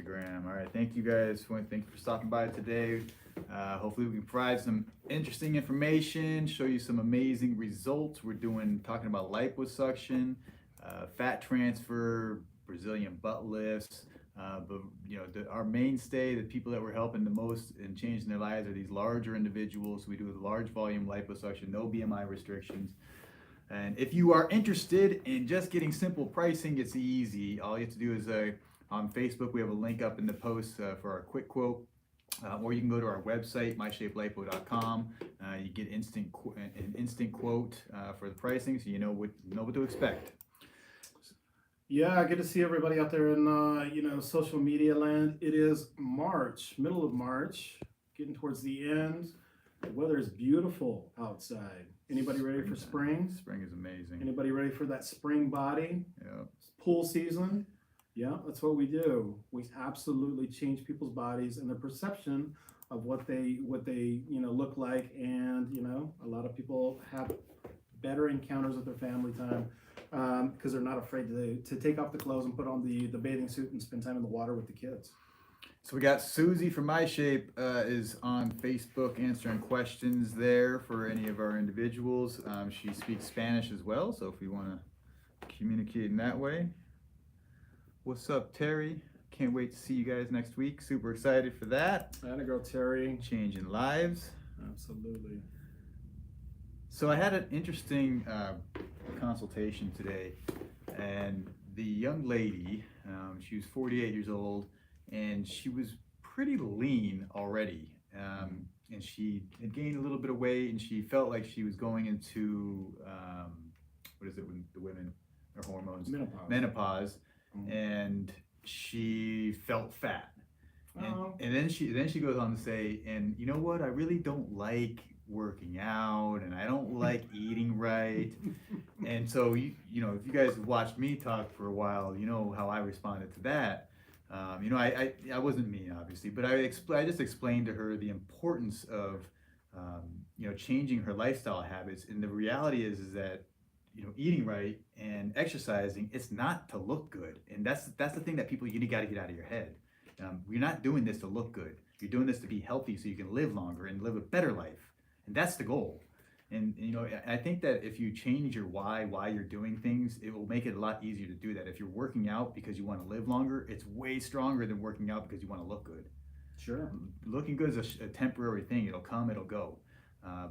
Instagram. All right, thank you guys. Thank you for stopping by today. Hopefully we can provide some interesting information, show you some amazing results. We're talking about liposuction, fat transfer, Brazilian butt lifts. But our mainstay, the people that we're helping the most and changing their lives are these larger individuals. We do large volume liposuction, no BMI restrictions. And if you are interested in just getting simple pricing, it's easy. All you have to do is on Facebook, we have a link up in the post for our quick quote. Or you can go to our website, myshapelipo.com. You get an instant quote for the pricing, so you know what to expect. Yeah, good to see everybody out there in social media land. It is March, middle of March, getting towards the end. The weather is beautiful outside. Anybody ready for spring? Spring is amazing. Anybody ready for that spring body? Yeah. Pool season? Yeah, that's what we do. We absolutely change people's bodies and their perception of what they look like, and a lot of people have better encounters with their family time because they're not afraid to take off the clothes and put on the bathing suit and spend time in the water with the kids. So we got Susie from MyShape is on Facebook answering questions there for any of our individuals. She speaks Spanish as well, so if you want to communicate in that way. What's up, Terry? Can't wait to see you guys next week. Super excited for that. And a girl, Terry. Changing lives. Absolutely. So I had an interesting consultation today, and the young lady, she was 48 years old, and she was pretty lean already, and she had gained a little bit of weight, and she felt like she was going into what is it when the women, their hormones, menopause. And she felt fat, and then she goes on to say, and you know what, I really don't like working out, and I don't like eating right. And so if you guys have watched me talk for a while, you know how I responded to that. I wasn't me, obviously, but I just explained to her the importance of changing her lifestyle habits. And the reality is that eating right and exercising, it's not to look good. And that's the thing that you got to get out of your head. You're not doing this to look good. You're doing this to be healthy so you can live longer and live a better life. And that's the goal. And I think that if you change your why you're doing things, it will make it a lot easier to do that. If you're working out because you want to live longer, it's way stronger than working out because you want to look good. Sure. Looking good is a temporary thing. It'll come, it'll go.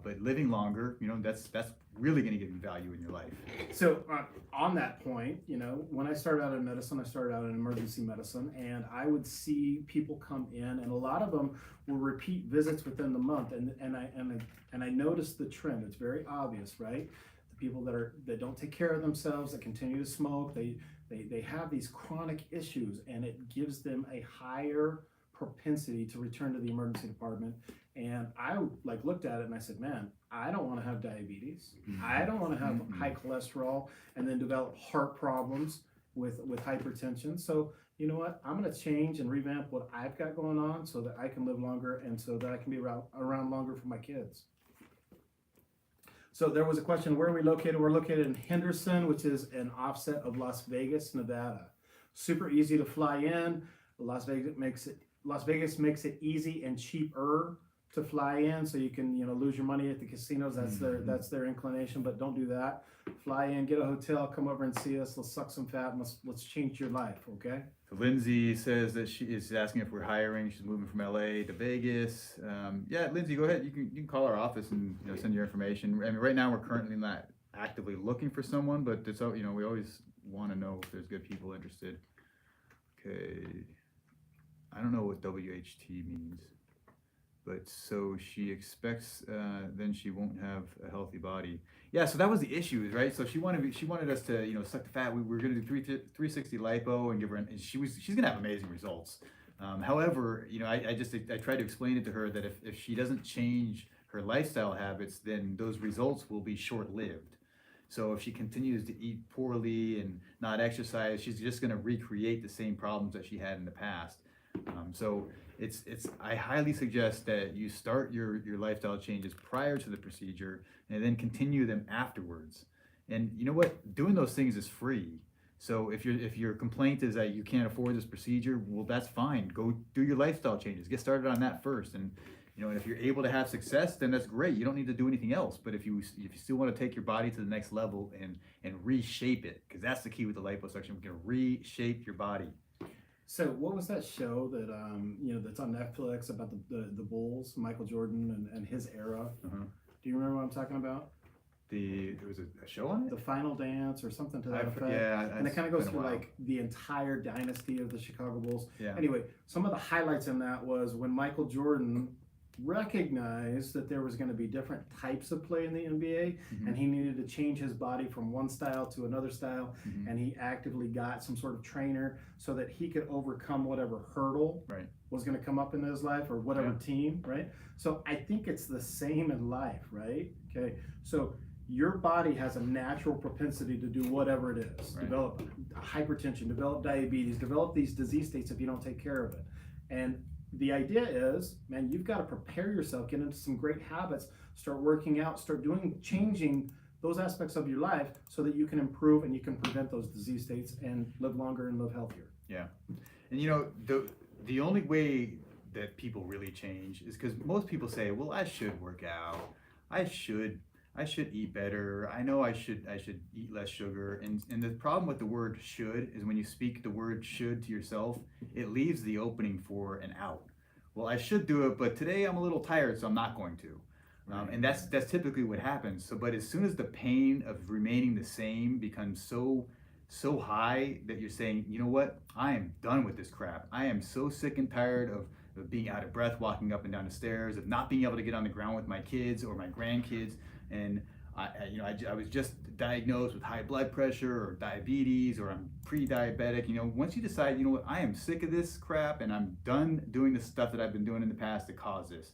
But living longer, that's really going to give you value in your life. So on that point, when I started out in medicine, I started out in emergency medicine, and I would see people come in, and a lot of them were repeat visits within the month, and I noticed the trend. It's very obvious, right? The people that don't take care of themselves, that continue to smoke, they have these chronic issues, and it gives them a higher propensity to return to the emergency department. And I looked at it and I said, man, I don't want to have diabetes. I don't want to have high cholesterol and then develop heart problems with hypertension. So you know what? I'm going to change and revamp what I've got going on so that I can live longer and so that I can be around longer for my kids. So there was a question, where are we located? We're located in Henderson, which is an offset of Las Vegas, Nevada. Super easy to fly in. Las Vegas makes it easy and cheaper to fly in, so you can lose your money at the casinos. That's their inclination, but don't do that. Fly in, get a hotel, come over and see us. Let's suck some fat and let's change your life, okay? So Lindsay says that she is asking if we're hiring. She's moving from LA to Vegas. Yeah, Lindsay, go ahead. You can call our office and send your information. I mean, right now we're currently not actively looking for someone, but it's we always want to know if there's good people interested. Okay. I don't know what WHT means, but so she expects then she won't have a healthy body. Yeah, so that was the issue, right? So she wanted us to suck the fat. We were going to do 360 lipo and give her, and she's going to have amazing results. However, I tried to explain it to her that if she doesn't change her lifestyle habits, then those results will be short-lived. So if she continues to eat poorly and not exercise, she's just going to recreate the same problems that she had in the past. So I highly suggest that you start your lifestyle changes prior to the procedure and then continue them afterwards. And you know what? Doing those things is free. So if your complaint is that you can't afford this procedure, well, that's fine. Go do your lifestyle changes. Get started on that first, and and if you're able to have success, then that's great. You don't need to do anything else. But if you still want to take your body to the next level and reshape it, because that's the key with the liposuction, we can reshape your body. So what was that show that that's on Netflix about the Bulls, Michael Jordan and his era? Uh-huh. Do you remember what I'm talking about? There was a show on it. The Final Dance or something to that effect. Yeah, and it kind of goes through like the entire dynasty of the Chicago Bulls. Yeah. Anyway, some of the highlights in that was when Michael Jordan recognized that there was going to be different types of play in the NBA, and he needed to change his body from one style to another style, and he actively got some sort of trainer so that he could overcome whatever hurdle was going to come up in his life or whatever team, right? So I think it's the same in life, right? Okay, so your body has a natural propensity to do whatever it is. Develop hypertension, develop diabetes, develop these disease states if you don't take care of it. And the idea is, man, you've got to prepare yourself, get into some great habits, start working out, start changing those aspects of your life so that you can improve and you can prevent those disease states and live longer and live healthier. Yeah. And the only way that people really change is because most people say, well, I should work out. I should eat better. I know I should eat less sugar. And the problem with the word should is when you speak the word should to yourself, it leaves the opening for an out. Well, I should do it, but today I'm a little tired, so I'm not going to. And that's typically what happens. So, but as soon as the pain of remaining the same becomes so high that you're saying, you know what, I am done with this crap. I am so sick and tired of being out of breath, walking up and down the stairs, of not being able to get on the ground with my kids or my grandkids. And I was just diagnosed with high blood pressure or diabetes, or I'm pre-diabetic. Once you decide, you know what, I am sick of this crap and I'm done doing the stuff that I've been doing in the past to cause this.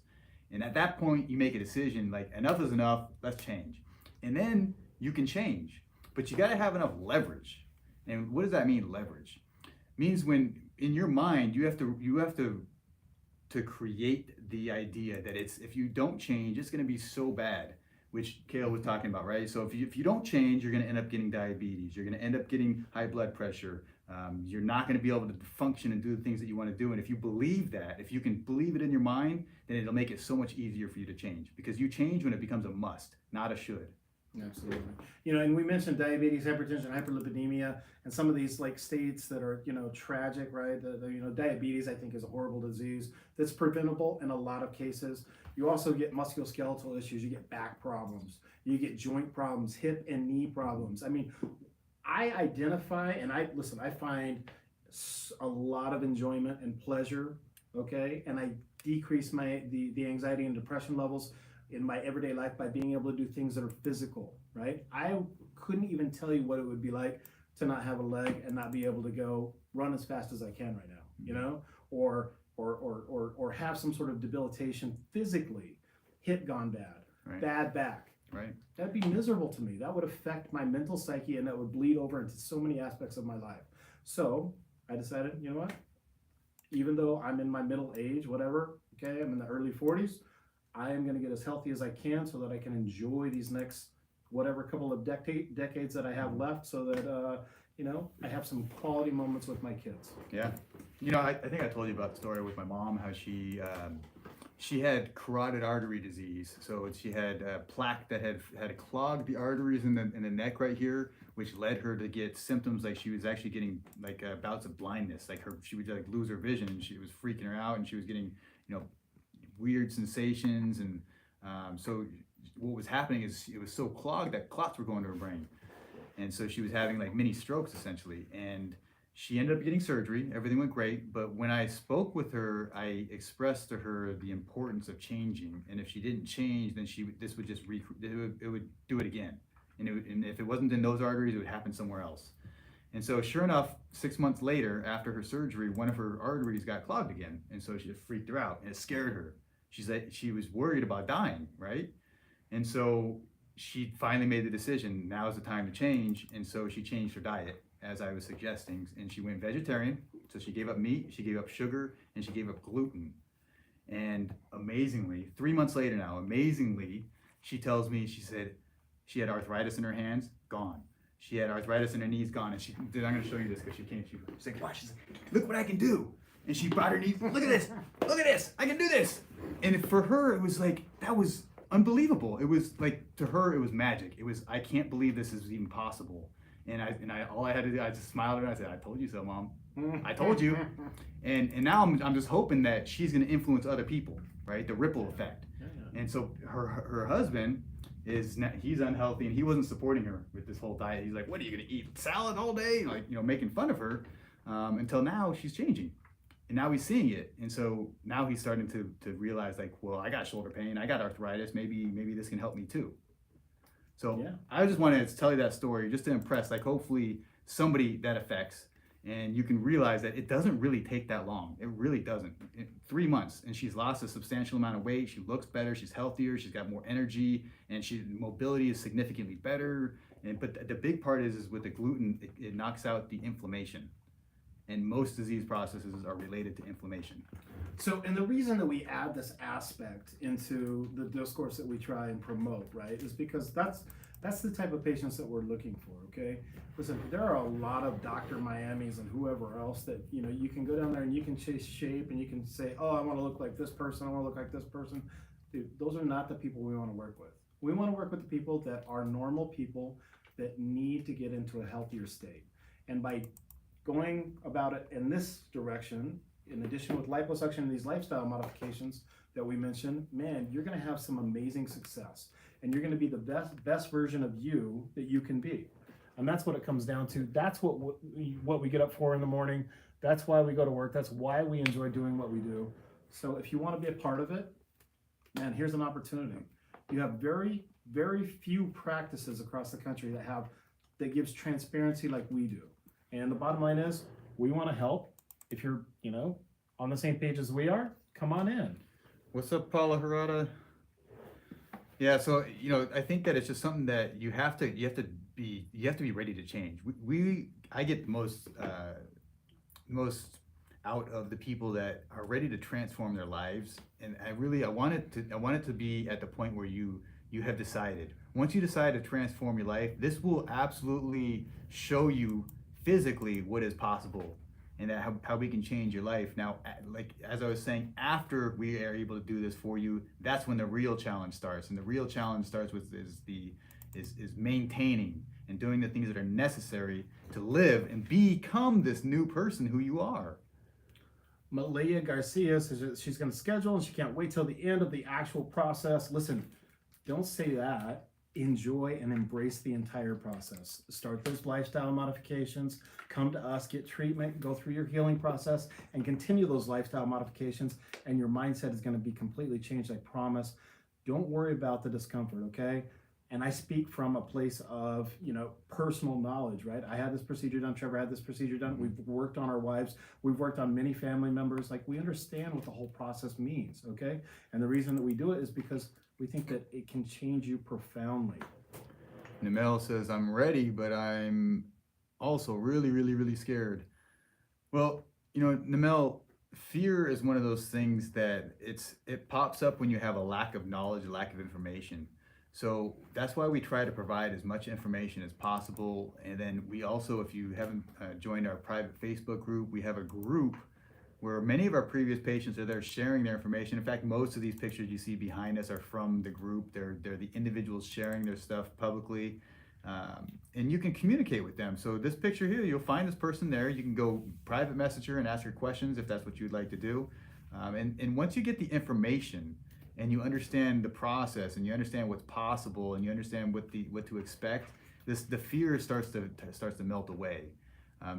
And at that point, you make a decision like, enough is enough, let's change. And then you can change, but you got to have enough leverage. And what does that mean, leverage? It means when in your mind, you have to create the idea that if you don't change, it's going to be so bad, which Kale was talking about, right? So if you don't change, you're going to end up getting diabetes. You're going to end up getting high blood pressure. You're not going to be able to function and do the things that you want to do. And if you believe that, if you can believe it in your mind, then it'll make it so much easier for you to change, because you change when it becomes a must, not a should. Absolutely. And we mentioned diabetes, hypertension, hyperlipidemia, and some of these like states that are, tragic, right? Diabetes, I think, is a horrible disease that's preventable in a lot of cases. You also get musculoskeletal issues. You get back problems. You get joint problems, hip and knee problems. I mean, I identify and I find a lot of enjoyment and pleasure, okay? And I decrease the anxiety and depression levels in my everyday life by being able to do things that are physical, right? I couldn't even tell you what it would be like to not have a leg and not be able to go run as fast as I can right now, or have some sort of debilitation physically, hip gone bad, bad back. Right. That'd be miserable to me. That would affect my mental psyche, and that would bleed over into so many aspects of my life. So I decided, you know what? Even though I'm in my middle age, whatever, okay, I'm in the early 40s, I am going to get as healthy as I can so that I can enjoy these next whatever couple of decades that I have left, so that I have some quality moments with my kids. Yeah. I think I told you about the story with my mom, how she had carotid artery disease. So she had a plaque that had clogged the arteries in the neck right here, which led her to get symptoms like she was actually getting like bouts of blindness. Like she would like lose her vision, and she was freaking her out, and she was getting weird sensations. And so what was happening is it was so clogged that clots were going to her brain, and so she was having like mini strokes essentially. And she ended up getting surgery. Everything went great. But when I spoke with her, I expressed to her the importance of changing. And if she didn't change, then this would just it would do it again. And if it wasn't in those arteries, it would happen somewhere else. And so sure enough, 6 months later, after her surgery, one of her arteries got clogged again. And so she freaked her out, and it scared her. She was worried about dying, right? And so she finally made the decision, now's the time to change. And so she changed her diet, as I was suggesting, and she went vegetarian. So she gave up meat, she gave up sugar, and she gave up gluten. And amazingly, 3 months later now, she tells me, she said she had arthritis in her hands, gone. She had arthritis in her knees gone, and I'm going to show you this because she came. She's like, watch this. Look what I can do. And she brought her knees. Look at this. Look at this. I can do this. And for her, it was like, that was unbelievable. It was like, to her, it was magic. It was, I can't believe this is even possible. And all I had to do, I just smiled at her and I said, I told you so, Mom. I told you. And now I'm just hoping that she's going to influence other people, right? The ripple effect. And so her husband he's unhealthy, and he wasn't supporting her with this whole diet. He's like, what are you going to eat? Salad all day? Like, making fun of her, until now she's changing. And now he's seeing it. And so now he's starting to realize, like, well, I got shoulder pain, I got arthritis, maybe this can help me too. So I just wanted to tell you that story just to impress, like, hopefully somebody that affects, and you can realize that it doesn't really take that long. It really doesn't. 3 months, and she's lost a substantial amount of weight. She looks better. She's healthier. She's got more energy, and mobility is significantly better. But the big part is with the gluten, it knocks out the inflammation. And most disease processes are related to inflammation. So, and the reason that we add this aspect into the discourse that we try and promote, right, is because that's the type of patients that we're looking for, okay? Listen, there are a lot of Dr. Miamis and whoever else that, you can go down there and you can chase shape and you can say, oh, I want to look like this person, I want to look like this person. Dude, those are not the people we want to work with. We want to work with the people that are normal people that need to get into a healthier state. And by going about it in this direction, in addition with liposuction and these lifestyle modifications that we mentioned, man, you're going to have some amazing success. And you're going to be the best version of you that you can be. And that's what it comes down to. That's what we get up for in the morning. That's why we go to work. That's why we enjoy doing what we do. So if you want to be a part of it, man, here's an opportunity. You have very, very few practices across the country that gives transparency like we do. And the bottom line is, we want to help. If you're, on the same page as we are, come on in. What's up, Paula Harada? Yeah, so I think that it's just something that you have to be ready to change. I get most out of the people that are ready to transform their lives, and I want it to be at the point where you have decided. Once you decide to transform your life, this will absolutely show you physically what is possible, and how we can change your life. Now, like as I was saying, after we are able to do this for you, that's when the real challenge starts. And the real challenge starts with is maintaining and doing the things that are necessary to live and become this new person who you are. Malia Garcia says she's going to schedule and she can't wait till the end of the actual process. Listen, don't say that. Enjoy and embrace the entire process. Start those lifestyle modifications, come to us, get treatment, go through your healing process, and continue those lifestyle modifications, and your mindset is going to be completely changed, I promise. Don't worry about the discomfort, okay? And I speak from a place of, personal knowledge, right? I had this procedure done, Trevor had this procedure done, we've worked on our wives, we've worked on many family members, like we understand what the whole process means, okay? And the reason that we do it is because we think that it can change you profoundly. Namel says, I'm ready, but I'm also really, really, really scared. Well, Namel, fear is one of those things that it pops up when you have a lack of knowledge, a lack of information. So that's why we try to provide as much information as possible. And then we also, if you haven't joined our private Facebook group, we have a group where many of our previous patients are there sharing their information. In fact, most of these pictures you see behind us are from the group. They're the individuals sharing their stuff publicly. And you can communicate with them. So this picture here, you'll find this person there. You can go private message her and ask her questions if that's what you'd like to do. And once you get the information and you understand the process and you understand what's possible and you understand what to expect, the fear starts to melt away.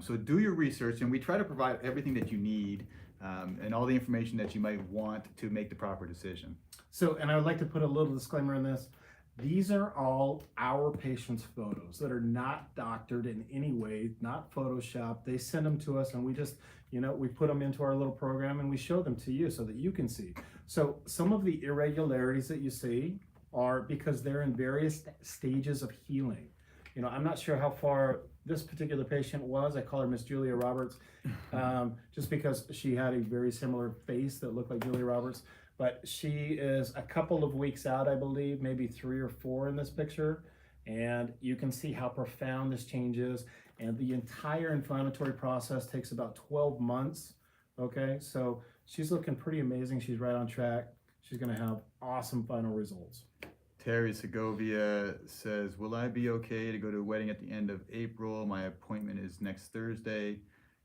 So do your research, and we try to provide everything that you need and all the information that you might want to make the proper decision. So, and I would like to put a little disclaimer on this. These are all our patients' photos that are not doctored in any way, not photoshopped. They send them to us and we just, we put them into our little program and we show them to you so that you can see. So some of the irregularities that you see are because they're in various stages of healing. I'm not sure how far this particular patient was. I call her Miss Julia Roberts, just because she had a very similar face that looked like Julia Roberts. But she is a couple of weeks out, I believe, maybe 3 or 4 in this picture. And you can see how profound this change is. And the entire inflammatory process takes about 12 months. Okay, so she's looking pretty amazing. She's right on track. She's going to have awesome final results. Terry Segovia says, will I be okay to go to a wedding at the end of April? My appointment is next Thursday.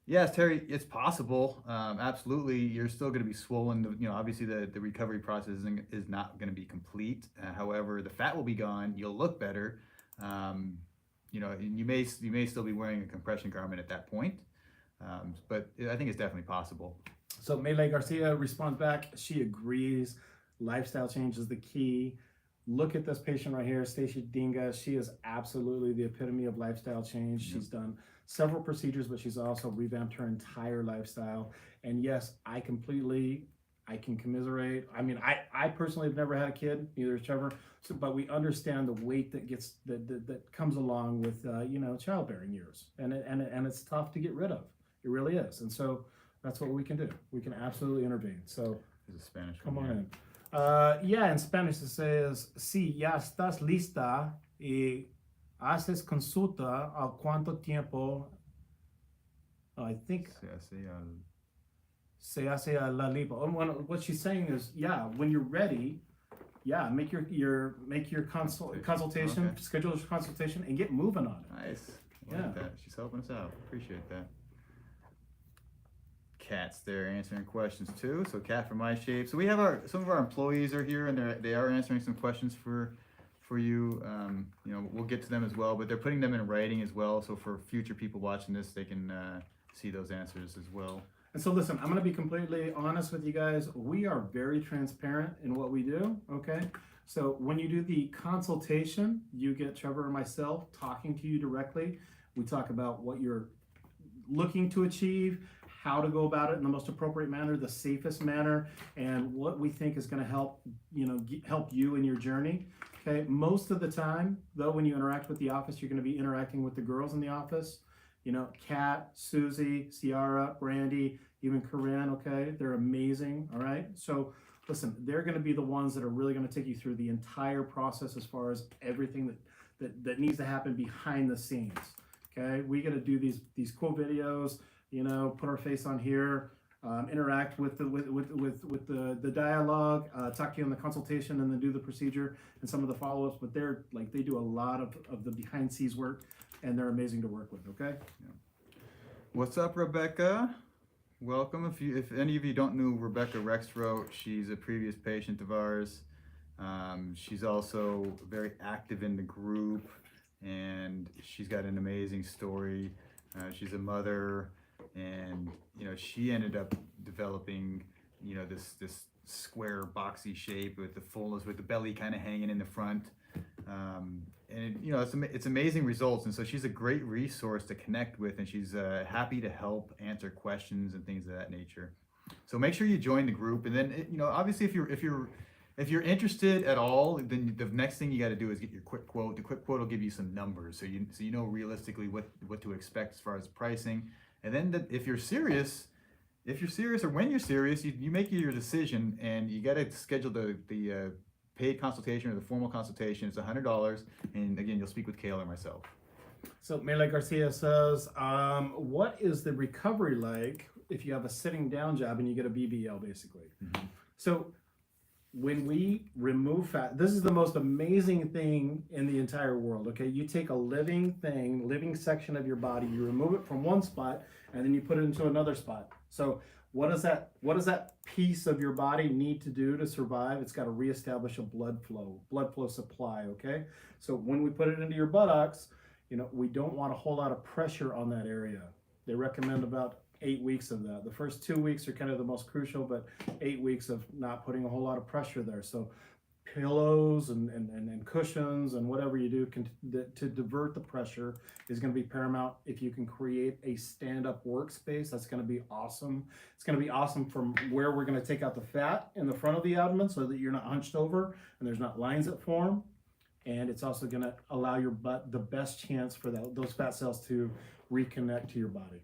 Yes, Terry, it's possible. Absolutely. You're still going to be swollen. You know, obviously the recovery process is not going to be complete. However, the fat will be gone. You'll look better. You know, and you may still be wearing a compression garment at that point. But I think it's definitely possible. So Mele Garcia responds back. She agrees. Lifestyle change is the key. Look at this patient right here, Stacia Dinga. She is absolutely the epitome of lifestyle change. Yep. She's done several procedures, but she's also revamped her entire lifestyle. And yes, I can commiserate. I mean, I personally have never had a kid, neither has Trevor. So, but we understand the weight that comes along with you know, childbearing years, and it's tough to get rid of. It really is. And so that's what we can do. We can absolutely intervene. So there's a Spanish come one on here. in. Yeah, in Spanish it says, si ya estás lista y haces consulta, ¿a cuánto tiempo? I think se hace la lipo. And what she's saying is, yeah, when you're ready, yeah, make your consultation, Okay. schedule your consultation, and get moving on it. Nice. I like that. She's helping us out. Appreciate that. Kat's there answering questions too. So Kat from MyShape. So we have some of our employees are here, and they are answering some questions for you. You know, we'll get to them as well, but they're putting them in writing as well. So for future people watching this, they can see those answers as well. And so listen, I'm going to be completely honest with you guys. We are very transparent in what we do, okay? So when you do the consultation, you get Trevor and myself talking to you directly. We talk about what you're looking to achieve, how to go about it in the most appropriate manner, the safest manner, and what we think is going to help, you know, help you in your journey. Okay, most of the time, though, when you interact with the office, you're going to be interacting with the girls in the office. You know, Kat, Susie, Ciara, Brandy, even Corinne. Okay, they're amazing. All right, so listen, they're going to be the ones that are really going to take you through the entire process as far as everything that needs to happen behind the scenes. Okay, we got to do these cool videos. You know, put our face on here, interact with the dialogue, talk to you on the consultation, and then do the procedure and some of the follow-ups. But they do a lot of the behind scenes work, and they're amazing to work with. Okay. Yeah. What's up, Rebecca? Welcome. If any of you don't know Rebecca Rexroth, she's a previous patient of ours. She's also very active in the group, and she's got an amazing story. She's a mother. And you know, she ended up developing, you know, this square boxy shape with the fullness, with the belly kind of hanging in the front, and you know, it's amazing results. And so she's a great resource to connect with, and she's happy to help answer questions and things of that nature. So make sure you join the group, and then you know, obviously, if you're interested at all, then the next thing you got to do is get your quick quote. The quick quote will give you some numbers, so you know realistically what to expect as far as pricing. And then if you're serious, or when you're serious, you make your decision, and you got to schedule the paid consultation or the formal consultation. It's $100, and again, you'll speak with Kayla or myself. So Mele Garcia says, what is the recovery like if you have a sitting down job and you get a BBL, basically? Mm-hmm. So when we remove fat, this is the most amazing thing in the entire world, okay? You take a living section of your body, you remove it from one spot, and then you put it into another spot. So what does that piece of your body need to do to survive? It's got to reestablish a blood flow supply, okay? So when we put it into your buttocks, you know, we don't want a whole lot of pressure on that area. They recommend about 8 weeks of that. The first 2 weeks are kind of the most crucial, but 8 weeks of not putting a whole lot of pressure there. So pillows and cushions and whatever you do to divert the pressure is going to be paramount. If you can create a stand-up workspace, that's going to be awesome. It's going to be awesome from where we're going to take out the fat in the front of the abdomen so that you're not hunched over and there's not lines that form. And it's also going to allow your butt the best chance for those fat cells to reconnect to your body.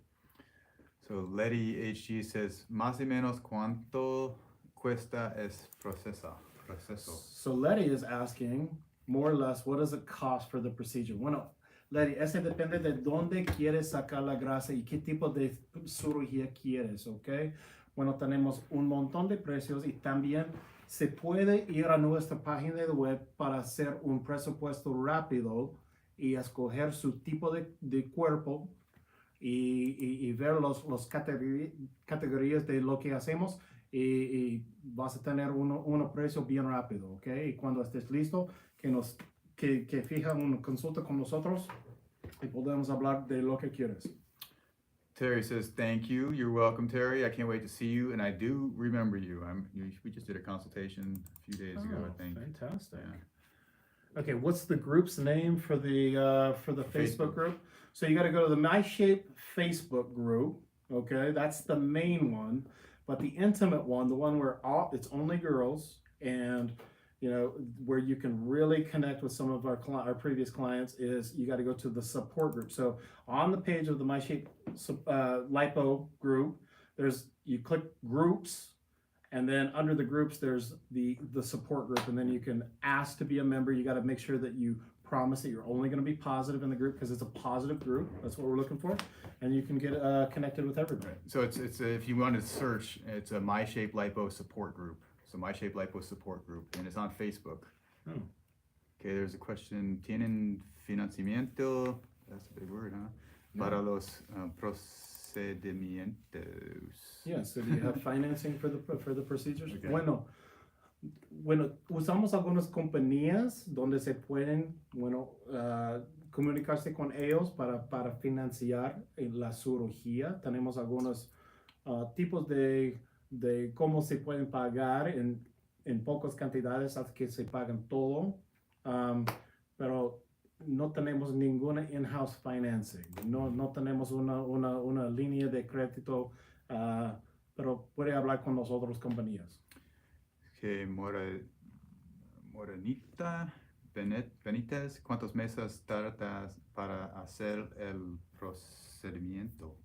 So Letty HG says, más y menos cuánto cuesta es proceso? So Letty is asking, more or less, what does it cost for the procedure? Bueno, Larry, ese depende de dónde quieres sacar la grasa y qué tipo de cirugía quieres, ¿ok? Bueno, tenemos un montón de precios y también se puede ir a nuestra página de web para hacer un presupuesto rápido y escoger su tipo de cuerpo y ver los categorías de lo que hacemos y vas a tener uno precio bien rápido, ¿ok? Y cuando estés listo, que fija una consulta con nosotros y podemos hablar de lo que quieres. Terry says, thank you. You're welcome, Terry. I can't wait to see you. And I do remember you. We just did a consultation a few days ago, I think. Fantastic. Yeah. Okay, what's the group's name for the Facebook group? So you got to go to the My Shape Facebook group. Okay, that's the main one. But the intimate one, the one where it's only girls, and where you can really connect with some of our previous clients, is you got to go to the support group. So on the page of the My Shape Lipo group, you click groups. And then under the groups, there's the support group, and then you can ask to be a member. You got to make sure that you promise that you're only going to be positive in the group, because it's a positive group. That's what we're looking for, and you can get connected with everybody. So it's if you want to search, it's a My Shape Lipo support group. So My Shape Lipo support group, and it's on Facebook. Oh. Okay, there's a question. ¿Tienen financiamiento? That's a big word, huh? Para los procedimientos. Yeah, so do you have financing for the procedures? Okay. Bueno, usamos algunas compañías donde se pueden, comunicarse con ellos para financiar la cirugía. Tenemos algunos tipos de cómo se pueden pagar en pocas cantidades hasta que se pagan todo, pero no tenemos ninguna in-house financing. No tenemos una línea de crédito, pero puede hablar con nosotros compañías. Okay, Morenita Benítez, ¿cuántos meses tardas para hacer el procedimiento?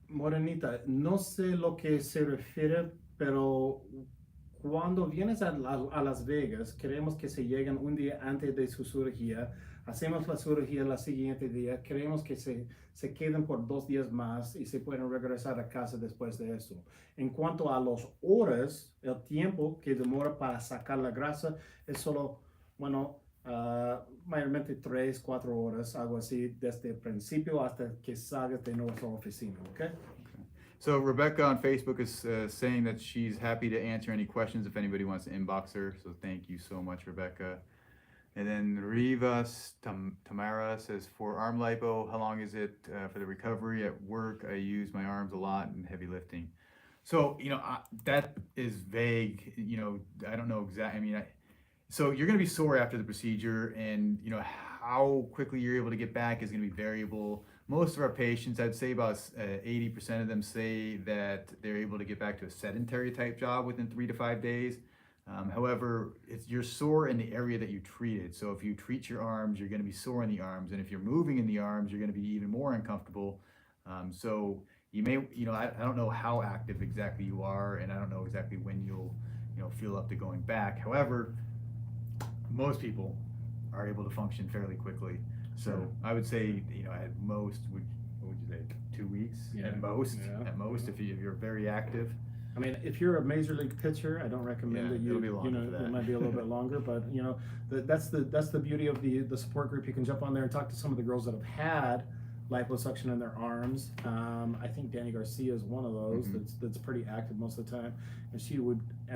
Morenita, no sé lo que se refiere, pero cuando vienes a Las Vegas, queremos que se lleguen un día antes de su cirugía. Hacemos la cirugía el siguiente día. Queremos que se queden por 2 días más y se pueden regresar a casa después de eso. En cuanto a las horas, el tiempo que demora para sacar la grasa es solo, mayormente 3, 4 horas, algo así, desde el principio hasta que salgas de nuestra oficina, ¿ok? So Rebecca on Facebook is saying that she's happy to answer any questions if anybody wants to inbox her. So thank you so much, Rebecca. And then Rivas Tamara says, for arm lipo, how long is it for the recovery? At work, I use my arms a lot in heavy lifting. So, that is vague. I don't know exactly. So you're going to be sore after the procedure, and how quickly you're able to get back is going to be variable. Most of our patients, I'd say about 80% of them say that they're able to get back to a sedentary type job within 3 to 5 days. However, you're sore in the area that you treated. So if you treat your arms, you're going to be sore in the arms, and if you're moving in the arms, you're going to be even more uncomfortable. So you may, I don't know how active exactly you are, and I don't know exactly when you'll, feel up to going back. However, most people are able to function fairly quickly. So Sure. I would say, at most, what would you say, 2 weeks? Yeah. At most, Yeah. if you're very active. I mean, if you're a major league pitcher, I don't recommend that it'll be longer for that. It might be a little bit longer, but that's the beauty of the support group. You can jump on there and talk to some of the girls that have had liposuction in their arms. I think Danny Garcia is one of those that's pretty active most of the time, and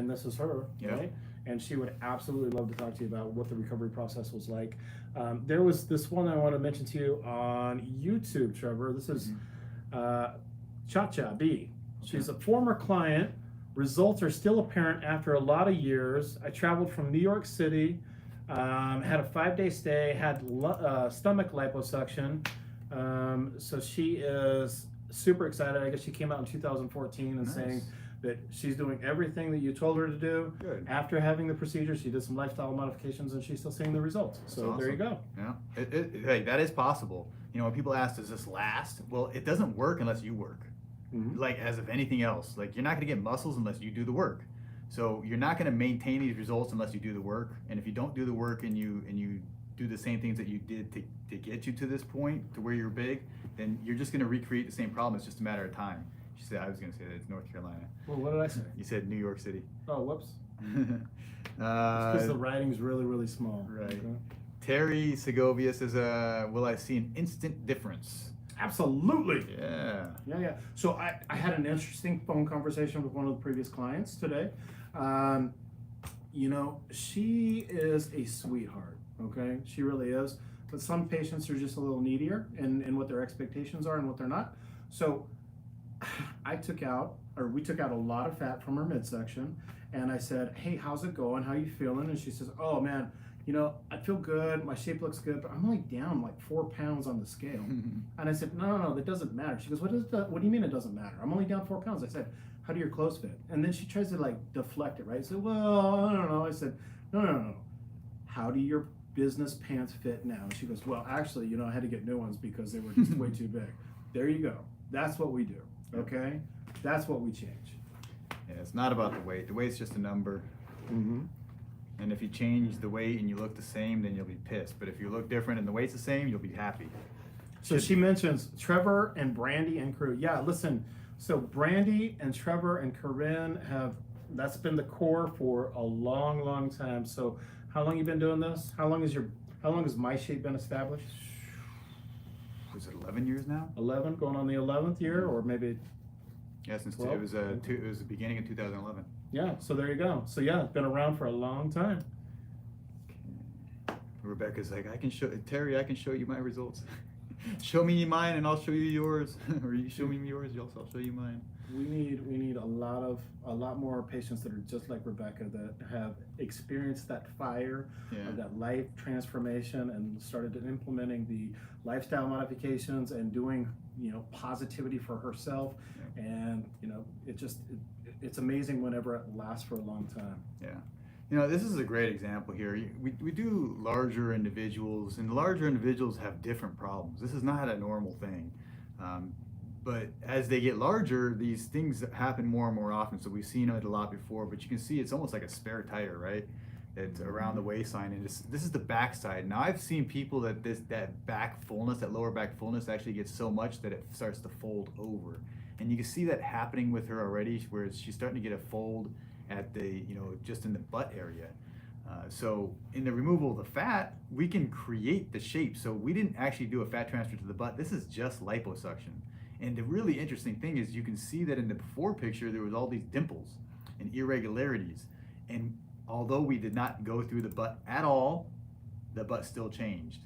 this is her, right? And she would absolutely love to talk to you about what the recovery process was like. There was this one I want to mention to you on YouTube, Trevor. This is Cha-Cha B. She's a former client. Results are still apparent after a lot of years. I traveled from New York City, had a 5-day stay, had stomach liposuction. So she is super excited. I guess she came out in 2014 and saying that she's doing everything that you told her to do. Good. After having the procedure, she did some lifestyle modifications, and she's still seeing the results. So there you go. Yeah, hey, that is possible. When people ask, does this last? Well, it doesn't work unless you work. Like as of anything else, like you're not going to get muscles unless you do the work. So you're not going to maintain these results unless you do the work. And if you don't do the work and you do the same things that you did to get you to this point, to where you're big, then you're just going to recreate the same problem. It's just a matter of time. She said, I was going to say that it's North Carolina. Well, what did I say? You said New York City. Oh, whoops. Because the writing's really, really small. Right. Okay. Terry Segovia says, will I see an instant difference? Absolutely. Yeah. Yeah. So I had an interesting phone conversation with one of the previous clients today. You know, she is a sweetheart, okay? She really is. But some patients are just a little needier in what their expectations are and what they're not. So we took out a lot of fat from her midsection, and I said, hey, how's it going? How you feeling? And she says, oh man, you know, I feel good, my shape looks good, but I'm only down like 4 pounds on the scale. And I said, no, that doesn't matter. She goes, what do you mean it doesn't matter? I'm only down 4 pounds. I said, how do your clothes fit? And then she tries to like deflect it, right? I said, well, I don't know. I said, no. How do your business pants fit now? And she goes, well, actually, you know, I had to get new ones because they were just way too big. There you go. That's what we do, okay? That's what we change. Yeah, it's not about the weight. The weight's just a number. Mm-hmm. And if you change the weight and you look the same, then you'll be pissed. But if you look different and the weight's the same, you'll be happy. So she mentions Trevor and Brandy and crew. Yeah, listen. So Brandy and Trevor and Corinne that's been the core for a long, long time. So how long you been doing this? How long has My Shape been established? Was it 11 years now? 11, going on the 11th year, or maybe. Yeah, since 12? it was the beginning of 2011. Yeah, so there you go. So yeah, it's been around for a long time. Rebecca's like, Terry, I can show you my results. Show me mine and I'll show you yours. Or you show me yours, I'll show you mine. We need a lot more patients that are just like Rebecca, that have experienced that fire, of that life transformation, and started implementing the lifestyle modifications and doing, you know, positivity for herself. Yeah. And you know, it's amazing whenever it lasts for a long time. Yeah. You know, this is a great example here. We do larger individuals, and larger individuals have different problems. This is not a normal thing. But as they get larger, these things happen more and more often. So we've seen it a lot before, but you can see it's almost like a spare tire, right? It's around the waistline, and this is the backside. Now I've seen people that that back fullness, that lower back fullness, actually gets so much that it starts to fold over. And you can see that happening with her already, where she's starting to get a fold at the, you know, just in the butt area. So in the removal of the fat, we can create the shape. So we didn't actually do a fat transfer to the butt. This is just liposuction. And the really interesting thing is you can see that in the before picture, there was all these dimples and irregularities. And although we did not go through the butt at all, the butt still changed.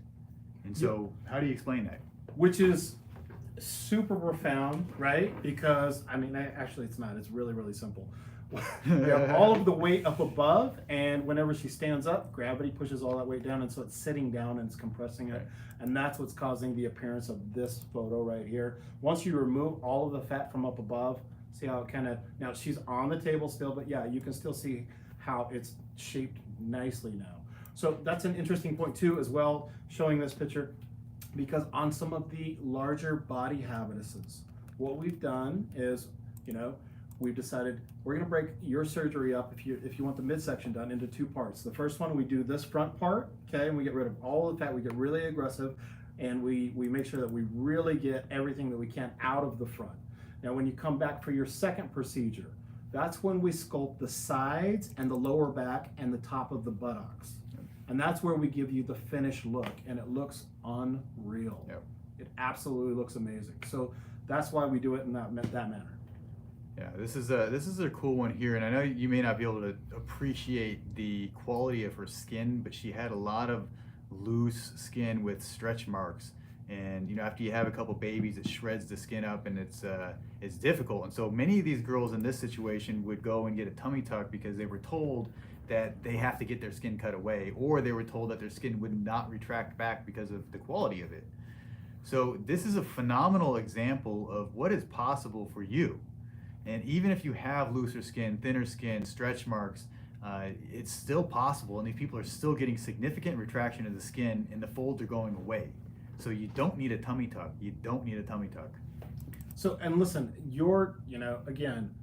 And so how do you explain that? Which is super profound, right? Because, I mean, actually it's not. It's really, really simple. We have all of the weight up above, and whenever she stands up, gravity pushes all that weight down, and so it's sitting down and it's compressing it, and that's what's causing the appearance of this photo right here. Once you remove all of the fat from up above, see how it kind of, now she's on the table still, but yeah, you can still see how it's shaped nicely now. So that's an interesting point too as well, showing this picture, because on some of the larger body habituses, what we've done is, you know, we've decided we're going to break your surgery up, if you want the midsection done, into 2 parts. The first one, we do this front part, okay, and we get rid of all the fat. We get really aggressive, and we make sure that we really get everything that we can out of the front. Now, when you come back for your second procedure, that's when we sculpt the sides and the lower back and the top of the buttocks. And that's where we give you the finished look, and it looks unreal. Yep. It absolutely looks amazing. So that's why we do it in that manner. Yeah, this is a cool one here, and I know you may not be able to appreciate the quality of her skin, but she had a lot of loose skin with stretch marks, and you know, after you have a couple babies, it shreds the skin up, and it's difficult. And so many of these girls in this situation would go and get a tummy tuck because they were told that they have to get their skin cut away, or they were told that their skin would not retract back because of the quality of it. So this is a phenomenal example of what is possible for you. And even if you have looser skin, thinner skin, stretch marks, it's still possible. And these people are still getting significant retraction of the skin, and the folds are going away. So you don't need a tummy tuck. You don't need a tummy tuck. So, and listen, again,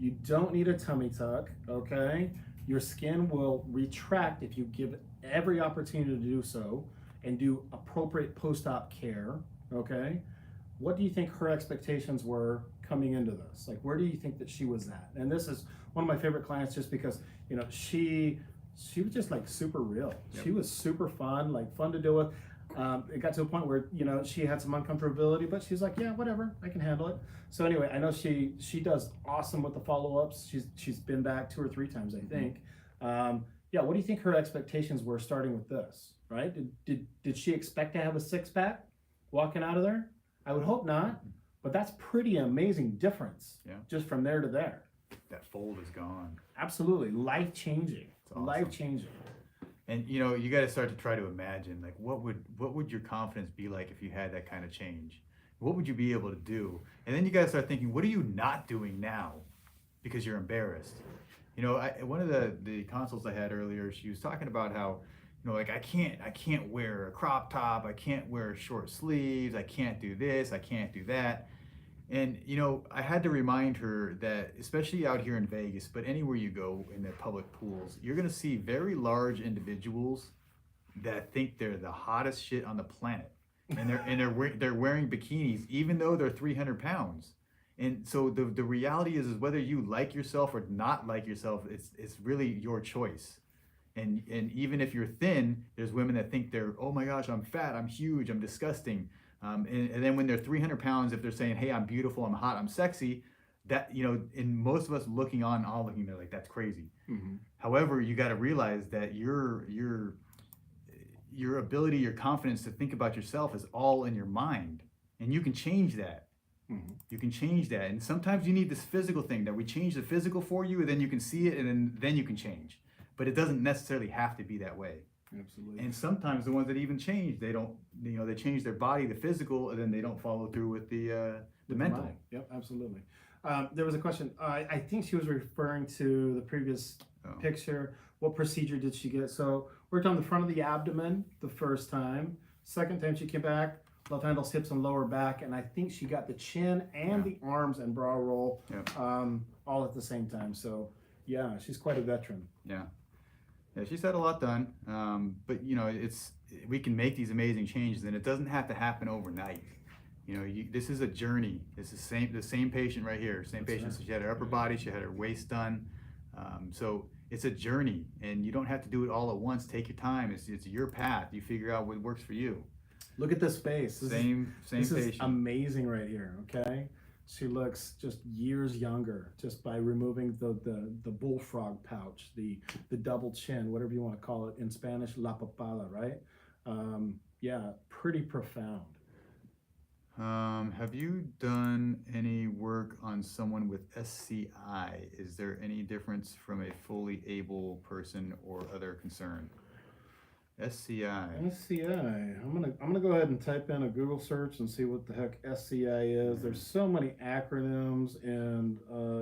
You don't need a tummy tuck, okay? Your skin will retract if you give it every opportunity to do so and do appropriate post-op care, okay? What do you think her expectations were coming into this? Like, where do you think that she was at? And this is one of my favorite clients just because, you know, she was just like super real. Yep. She was super fun, like fun to deal with. It got to a point where, you know, she had some uncomfortability, but she's like, yeah, whatever, I can handle it. So anyway, I know she does awesome with the follow-ups. She's been back 2 or 3 times, I think. Yeah, what do you think her expectations were starting with this, right? Did she expect to have a 6-pack walking out of there? I would hope not, but that's pretty amazing difference. Yeah. Just from there to there. That fold is gone. Absolutely, life-changing, Awesome. life-changing. And you know, you got to start to try to imagine, like, what would your confidence be like if you had that kind of change? What would you be able to do? And then you got to start thinking, what are you not doing now because you're embarrassed? You know, one of the consults I had earlier, she was talking about how, you know, like, I can't wear a crop top, I can't wear short sleeves, I can't do this, I can't do that. And, you know, I had to remind her that, especially out here in Vegas, but anywhere you go in the public pools, you're going to see very large individuals that think they're the hottest shit on the planet. And they're wearing bikinis, even though they're 300 pounds. And so the reality is whether you like yourself or not like yourself, it's really your choice. And even if you're thin, there's women that think they're, oh my gosh, I'm fat, I'm huge, I'm disgusting. And then when they're 300 pounds, if they're saying, hey, I'm beautiful, I'm hot, I'm sexy, that, you know, and most of us looking on, all looking, they're like, that's crazy. Mm-hmm. However, you got to realize that your ability, your confidence to think about yourself is all in your mind, and you can change that. Mm-hmm. You can change that. And sometimes you need this physical thing that we change the physical for you, and then you can see it, and then you can change. But it doesn't necessarily have to be that way. Absolutely. And sometimes the ones that even change, they don't, you know, they change their body, the physical, and then they don't follow through with the mental. Mind. Yep, absolutely. There was a question. I think she was referring to the previous picture. What procedure did she get? So worked on the front of the abdomen the first time. Second time she came back, left handles, hips, and lower back. And I think she got the chin and the arms and brow roll all at the same time. So yeah, she's quite a veteran. Yeah. Yeah, she's had a lot done, but you know, we can make these amazing changes, and it doesn't have to happen overnight. You know, this is a journey. It's the same patient right here, same patient. So she had her upper body, she had her waist done. So it's a journey, and you don't have to do it all at once. Take your time. It's your path. You figure out what works for you. Look at this face. Same this patient. Is amazing right here. Okay. She looks just years younger just by removing the bullfrog pouch, the double chin, whatever you want to call it in Spanish, la papada, right? Yeah, pretty profound. Have you done any work on someone with SCI? Is there any difference from a fully able person or other concern? SCI. I'm gonna go ahead and type in a Google search and see what the heck SCI is. There's so many acronyms and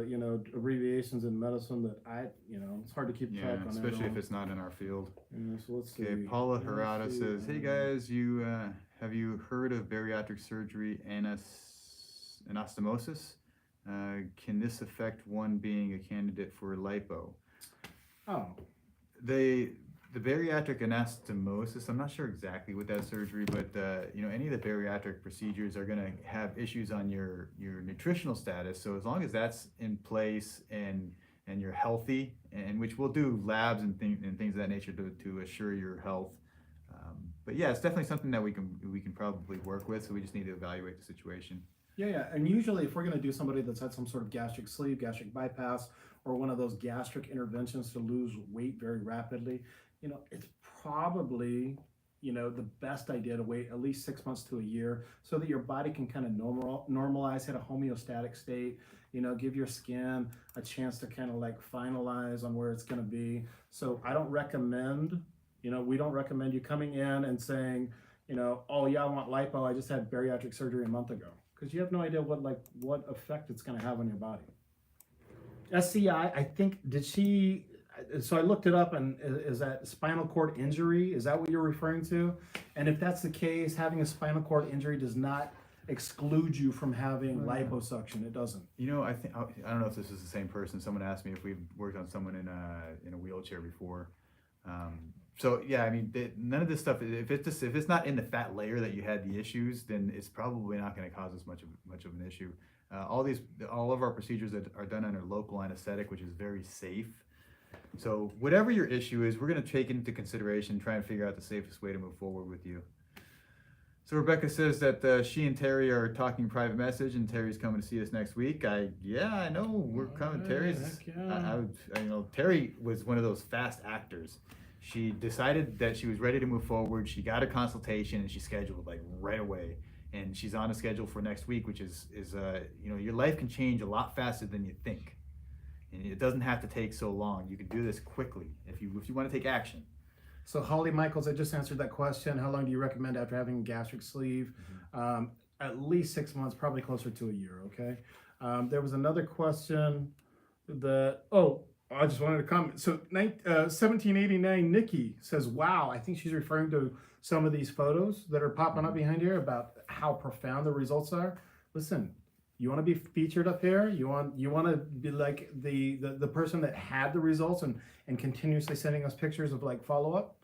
you know, abbreviations in medicine that it's hard to keep track on. Especially if it's not in our field. Yeah, so let's see. Okay, Paula Harada says, hey guys, have you heard of bariatric surgery anastomosis? Can this affect one being a candidate for lipo? Oh. The bariatric anastomosis, I'm not sure exactly what that surgery, but you know, any of the bariatric procedures are going to have issues on your nutritional status. So as long as that's in place and you're healthy, and which we'll do labs and things of that nature to assure your health. But yeah, it's definitely something that we can probably work with. So we just need to evaluate the situation. Yeah, and usually if we're going to do somebody that's had some sort of gastric sleeve, gastric bypass, or one of those gastric interventions to lose weight very rapidly, you know, it's probably, you know, the best idea to wait at least 6 months to a year so that your body can kind of normalize, hit a homeostatic state, you know, give your skin a chance to kind of like finalize on where it's going to be. So I don't recommend, you know, we don't recommend you coming in and saying, you know, oh yeah, I want lipo, I just had bariatric surgery a month ago. Because you have no idea what effect it's going to have on your body. SCI, I think, so I looked it up, and is that spinal cord injury? Is that what you're referring to? And if that's the case, having a spinal cord injury does not exclude you from having Oh, yeah. liposuction. It doesn't. I think I don't know if this is the same person. Someone asked me if we've worked on someone in a wheelchair before. So yeah, I mean, none of this stuff. If it's not in the fat layer that you had the issues, then it's probably not going to cause us much of an issue. All of our procedures that are done under local anesthetic, which is very safe. So whatever your issue is, we're going to take into consideration, try and figure out the safest way to move forward with you. So Rebecca says that she and Terry are talking private message, and Terry's coming to see us next week. I know we're coming. Terry's, heck yeah. Terry was one of those fast actors. She decided that she was ready to move forward. She got a consultation and she scheduled like right away. And she's on a schedule for next week, which is your life can change a lot faster than you think, and it doesn't have to take so long. You can do this quickly if you want to take action. So Holly Michaels, I just answered that question. How long do you recommend after having gastric sleeve? At least 6 months, probably closer to a year. Okay. There was another question I just wanted to comment. So 1789 Nikki says, wow, I think she's referring to some of these photos that are popping up behind here about how profound the results are. Listen, you want to be featured up here? You want to be like the person that had the results and continuously sending us pictures of like follow-up?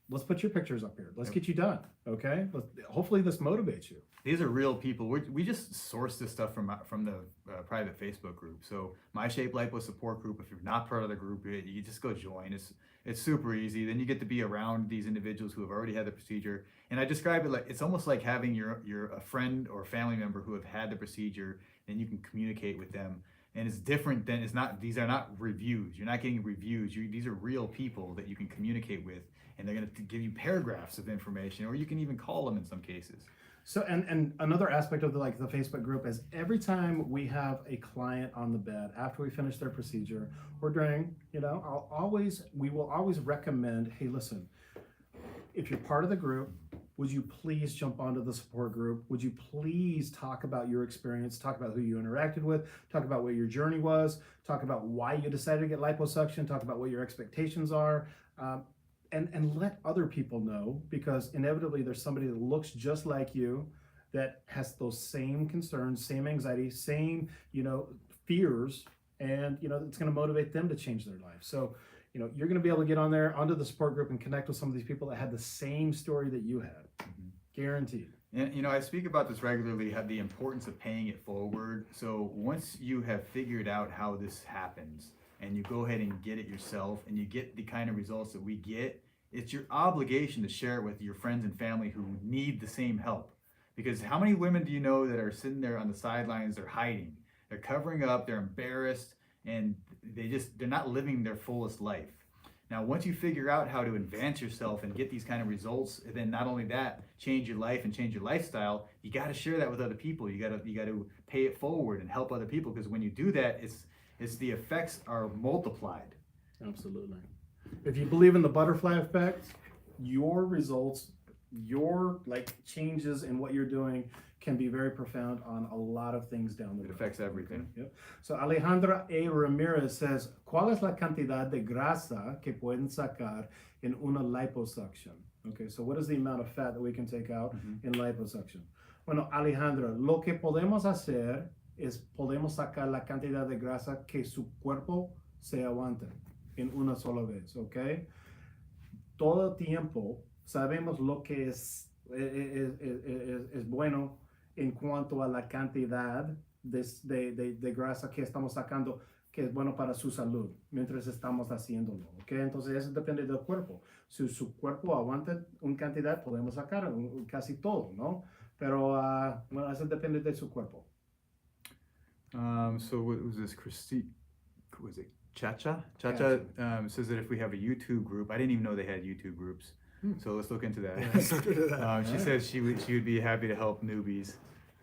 Let's put your pictures up here. Let's get you done. Okay. Hopefully this motivates you. These are real people. We just source this stuff from the private Facebook group. So My Shape Lipo Support Group. If you're not part of the group, you just go join. It's super easy. Then you get to be around these individuals who have already had the procedure. And I describe it like it's almost like having a friend or family member who have had the procedure, and you can communicate with them. And it's different than these are not reviews. You're not getting reviews. These are real people that you can communicate with, and they're going to give you paragraphs of information, or you can even call them in some cases. So, and another aspect of the Facebook group is every time we have a client on the bed after we finish their procedure or during, we will always recommend, hey, listen, if you're part of the group, would you please jump onto the support group? Would you please talk about your experience, talk about who you interacted with, talk about what your journey was, talk about why you decided to get liposuction, talk about what your expectations are, and let other people know, because inevitably there's somebody that looks just like you that has those same concerns, same anxiety, same, fears, and, it's going to motivate them to change their life. So, you're going to be able to get on there, onto the support group and connect with some of these people that had the same story that you had. Guaranteed. And I speak about this regularly, the importance of paying it forward. So once you have figured out how this happens and you go ahead and get it yourself and you get the kind of results that we get, it's your obligation to share it with your friends and family who need the same help. Because how many women do you know that are sitting there on the sidelines, they're hiding, they're covering up, they're embarrassed, and they're not living their fullest life. Now, once you figure out how to advance yourself and get these kind of results, and then not only that, change your life and change your lifestyle, you got to share that with other people. You got to pay it forward and help other people, because when you do that, it's the effects are multiplied. Absolutely. If you believe in the butterfly effect, your results, your changes in what you're doing can be very profound on a lot of things down the road. It affects everything. Yep. So Alejandra A. Ramirez says, ¿cuál es la cantidad de grasa que pueden sacar en una liposuction? Okay, so what is the amount of fat that we can take out in liposuction? Bueno, Alejandra, lo que podemos hacer es podemos sacar la cantidad de grasa que su cuerpo se aguante en una sola vez, okay? Todo tiempo sabemos lo que es bueno en cuanto a la cantidad de grasa que estamos sacando, que es bueno para su salud mientras estamos haciéndolo, ¿ok? Entonces eso depende del cuerpo. Si su cuerpo aguanta una cantidad, podemos sacar casi todo, ¿no? Pero bueno, eso depende de su cuerpo. So what was this, Christine? Was it Chacha? Chacha says that if we have a YouTube group, I didn't even know they had YouTube groups. So let's look into that. She says she would be happy to help newbies.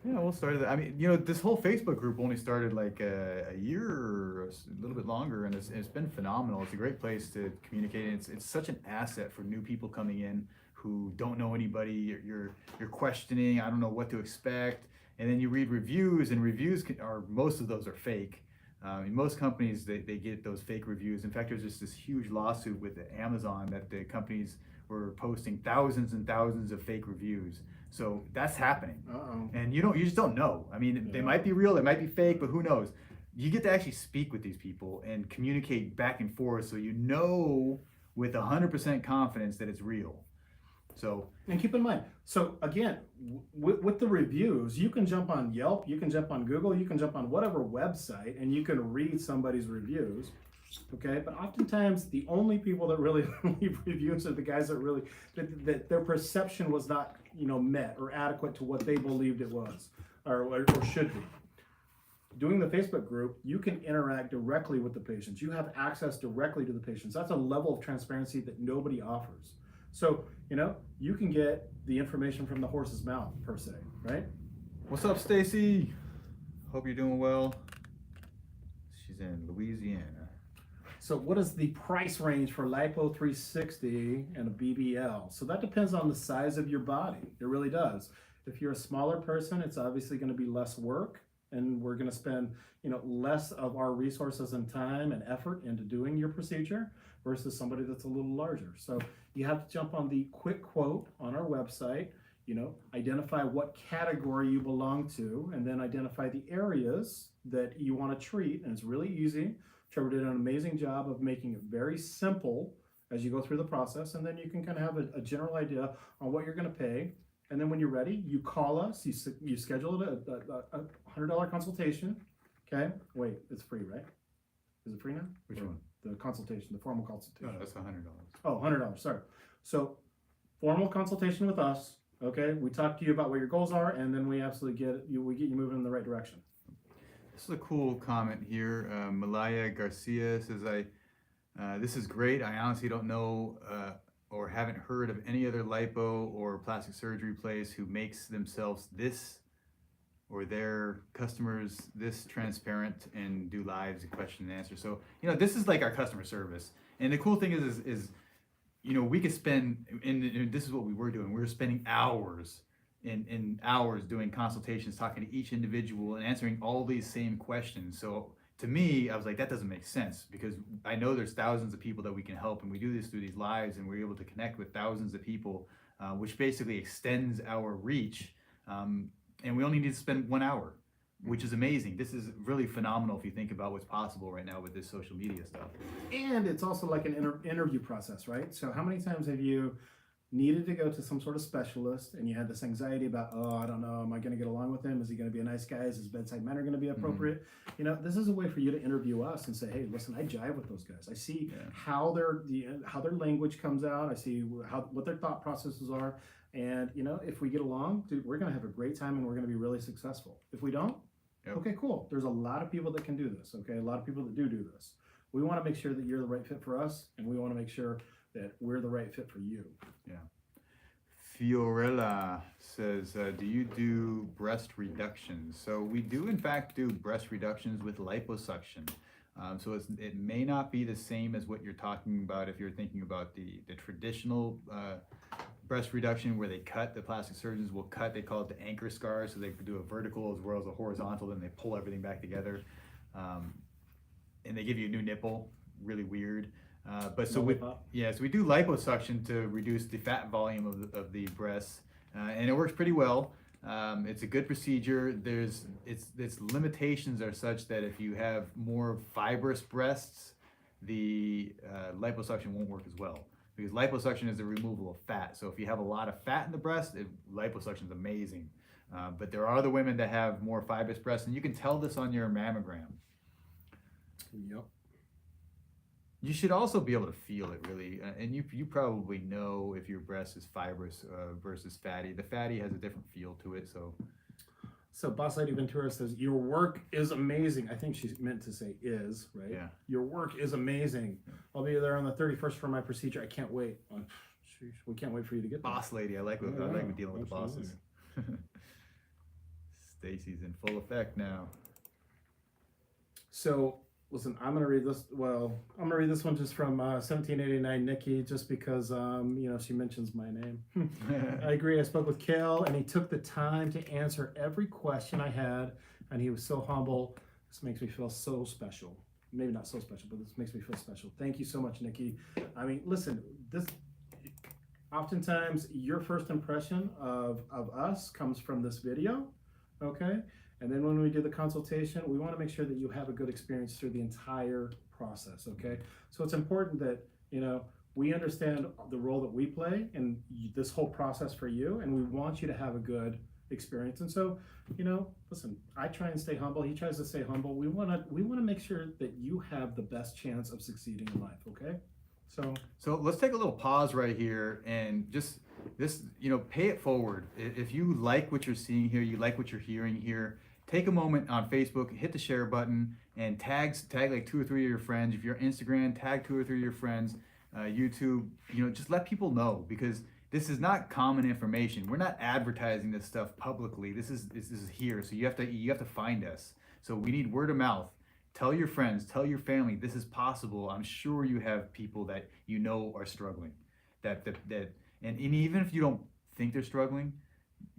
Yeah, we'll start that. I mean, this whole Facebook group only started like a year or a little bit longer, and it's been phenomenal. It's a great place to communicate. It's such an asset for new people coming in who don't know anybody. You're questioning. I don't know what to expect, and then you read reviews, and most of those are fake. Most companies they get those fake reviews. In fact, there's just this huge lawsuit with Amazon that the companies were posting thousands and thousands of fake reviews. So that's happening. Uh-oh. And you just don't know. I mean, they Yeah. might be real, they might be fake, but who knows? You get to actually speak with these people and communicate back and forth, so you know with 100% confidence that it's real. So, And keep in mind, so again, with the reviews, you can jump on Yelp, you can jump on Google, you can jump on whatever website, and you can read somebody's reviews. Okay, but oftentimes the only people that really leave reviews are the guys that really that their perception was not met or adequate to what they believed it was or should be. Doing the Facebook group, you can interact directly with the patients. You have access directly to the patients. That's a level of transparency that nobody offers. So, you can get the information from the horse's mouth, per se, right? what's up, Stacy? Hope you're doing well. She's in Louisiana. So what is the price range for Lipo 360 and a BBL? So that depends on the size of your body. It really does. If you're a smaller person, it's obviously going to be less work, and we're going to spend less of our resources and time and effort into doing your procedure versus somebody that's a little larger. So you have to jump on the quick quote on our website, identify what category you belong to, and then identify the areas that you want to treat. And it's really easy. Trevor did an amazing job of making it very simple as you go through the process, and then you can kind of have a general idea on what you're going to pay. And then when you're ready, you call us, you schedule a $100 consultation. Okay, wait, it's free, right? Is it free now? Which one? The consultation, the formal consultation. No, that's $100. Oh, $100, sorry. So formal consultation with us. Okay, we talk to you about what your goals are, and then we absolutely get you moving in the right direction. This is a cool comment here. Malaya Garcia says, this is great. I honestly don't know or haven't heard of any other lipo or plastic surgery place who makes themselves this or their customers this transparent and do lives and question and answer. So, this is like our customer service. And the cool thing is we could spend, and this is what we were doing. We were spending hours and hours doing consultations, talking to each individual and answering all these same questions. So to me, I was like, that doesn't make sense, because I know there's thousands of people that we can help, and we do this through these lives, and we're able to connect with thousands of people, which basically extends our reach. And we only need to spend 1 hour, which is amazing. This is really phenomenal if you think about what's possible right now with this social media stuff. And it's also like an interview process, right? So how many times have you needed to go to some sort of specialist and you had this anxiety about, I don't know, am I going to get along with him? Is he going to be a nice guy? Is his bedside manner going to be appropriate? Mm-hmm. This is a way for you to interview us and say, hey, listen, I jive with those guys. I see how their language comes out. I see what their thought processes are. And, if we get along, dude, we're going to have a great time and we're going to be really successful. If we don't, okay, cool. There's a lot of people that can do this. Okay. A lot of people that do this. We want to make sure that you're the right fit for us, and we want to make sure that we're the right fit for you. Yeah. Fiorella says, do you do breast reductions? So we do, in fact, do breast reductions with liposuction. So it may not be the same as what you're talking about if you're thinking about the traditional breast reduction where they cut. The plastic surgeons will cut. They call it the anchor scar. So they do a vertical as well as a horizontal, then they pull everything back together. And they give you a new nipple. Really weird. So we do liposuction to reduce the fat volume of the breasts, and it works pretty well. It's a good procedure. Its limitations are such that if you have more fibrous breasts, the liposuction won't work as well, because liposuction is the removal of fat. So if you have a lot of fat in the breast, liposuction is amazing. But there are other women that have more fibrous breasts, and you can tell this on your mammogram. Yep. You should also be able to feel it, really, and you probably know if your breast is fibrous versus fatty. The fatty has a different feel to it. So Boss Lady Ventura says, your work is amazing. I think she meant to say is, right? Yeah. Your work is amazing. Yeah. I'll be there on the 31st for my procedure. I can't wait. We can't wait for you to get there. Boss Lady, I like dealing with the bosses. Stacy's in full effect now. So, listen, I'm gonna read this. Well, I'm gonna read this one just from 1789 Nikki, just because she mentions my name. I agree. I spoke with Kel, and he took the time to answer every question I had, and he was so humble. This makes me feel so special. Maybe not so special, but this makes me feel special. Thank you so much, Nikki. I mean, listen, oftentimes your first impression of us comes from this video, okay? And then when we do the consultation, we want to make sure that you have a good experience through the entire process, okay? So it's important that, we understand the role that we play in this whole process for you, and we want you to have a good experience. And so, listen, I try and stay humble. He tries to stay humble. We want to make sure that you have the best chance of succeeding in life, okay? So let's take a little pause right here and just pay it forward. If you like what you're seeing here, you like what you're hearing here, take a moment on Facebook, hit the share button, and tag like 2 or 3 of your friends. If you're on Instagram, tag 2 or 3 of your friends. YouTube, just let people know, because this is not common information. We're not advertising this stuff publicly. This is here, so you have to find us. So we need word of mouth. Tell your friends, tell your family, this is possible. I'm sure you have people that are struggling. And even if you don't think they're struggling,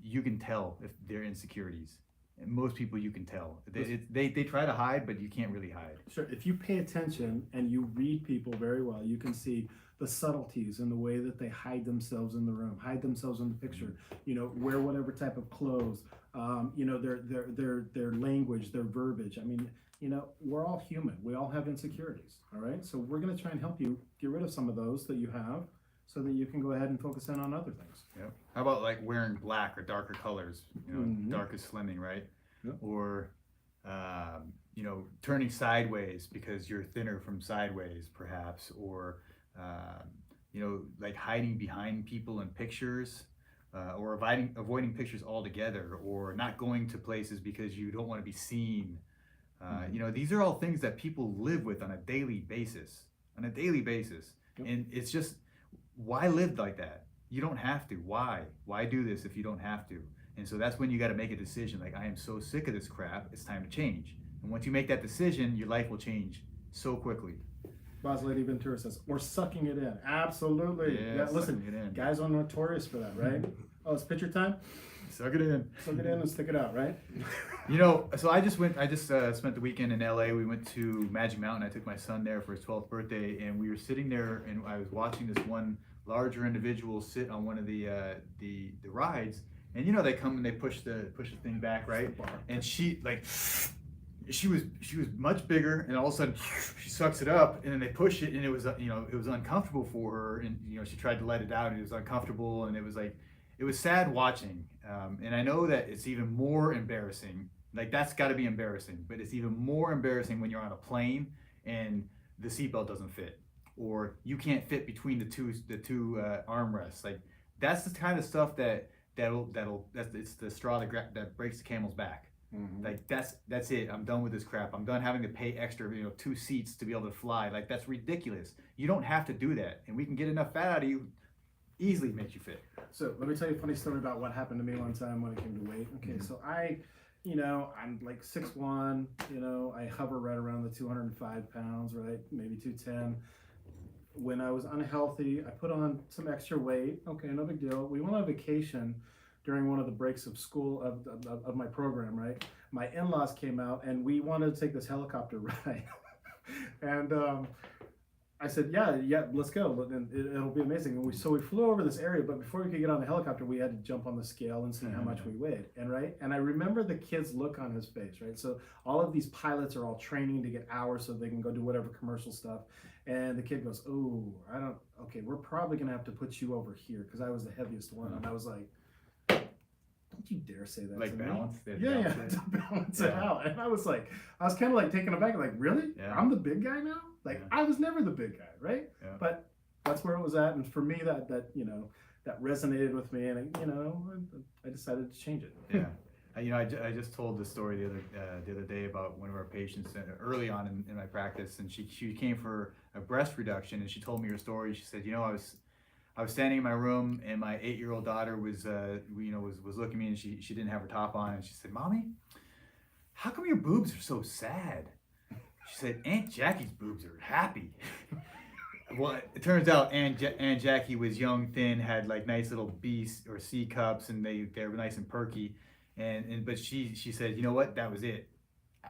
you can tell if they're insecurities. And most people you can tell. They try to hide, but you can't really hide. Sure. If you pay attention and you read people very well, you can see the subtleties in the way that they hide themselves in the room, hide themselves in the picture. Wear whatever type of clothes. Their language, their verbiage. I mean, we're all human. We all have insecurities. All right. So we're going to try and help you get rid of some of those that you have, so that you can go ahead and focus in on other things. Yep. How about like wearing black or darker colors? Dark is slimming, right? Yep. Or turning sideways because you're thinner from sideways, perhaps, or like hiding behind people in pictures, or avoiding pictures altogether, or not going to places because you don't want to be seen. These are all things that people live with on a daily basis. Yep. And it's just, why live like that? You don't have to. Why do this if you don't have to? And so that's when you got to make a decision. Like, I am so sick of this crap, it's time to change. And once you make that decision, your life will change so quickly. Boss Lady Ventura says, or sucking it in. Absolutely. Yeah, listen, it in. guys are notorious for that, right? Oh, it's picture time? Suck it in. Suck it in and stick it out, right? So I just spent the weekend in LA. We went to Magic Mountain. I took my son there for his 12th birthday, and we were sitting there, and I was watching this one larger individual sit on one of the rides. And they come and they push the thing back, right? And she was much bigger, and all of a sudden she sucks it up, and then they push it, and it was it was uncomfortable for her, and she tried to let it out, and it was uncomfortable, and it was sad watching. And I know that it's even more embarrassing. Like, that's got to be embarrassing, but it's even more embarrassing when you're on a plane and the seatbelt doesn't fit, or you can't fit between the two armrests. Like, that's the kind of stuff it's the straw that breaks the camel's back. Mm-hmm. Like, that's it. I'm done with this crap. I'm done having to pay extra, 2 seats to be able to fly. Like, that's ridiculous. You don't have to do that, and we can get enough fat out of you. Easily makes you fit. So let me tell you a funny story about what happened to me one time when it came to weight. Okay, so I'm like 6'1", I hover right around the 205 pounds, right? Maybe 210. When I was unhealthy, I put on some extra weight. Okay, no big deal. We went on vacation during one of the breaks of school of my program, right? My in-laws came out and we wanted to take this helicopter ride. And I said, yeah, let's go. And it'll be amazing. And so we flew over this area, but before we could get on the helicopter, we had to jump on the scale and see how much we weighed. And I remember the kid's look on his face, right? So all of these pilots are all training to get hours so they can go do whatever commercial stuff. And the kid goes, okay, we're probably going to have to put you over here, because I was the heaviest one. And I was like, don't you dare say that to me. Balance? Yeah, to balance it out. And I was kind of like taken aback, like, really? Yeah. I'm the big guy now? Like, I was never the big guy, right? Yeah. But that's where it was at, and for me, that resonated with me, and I decided to change it. Yeah, I just told the story the other day about one of our patients early on in my practice, and she came for a breast reduction, and she told me her story. She said, I was standing in my room, and my 8-year-old daughter was looking at me, and she didn't have her top on, and she said, "Mommy, how come your boobs are so sad?" She said, "Aunt Jackie's boobs are happy." Well, it turns out Aunt Jackie was young, thin, had like nice little B or C cups, and they were nice and perky. But she said, "You know what? That was it.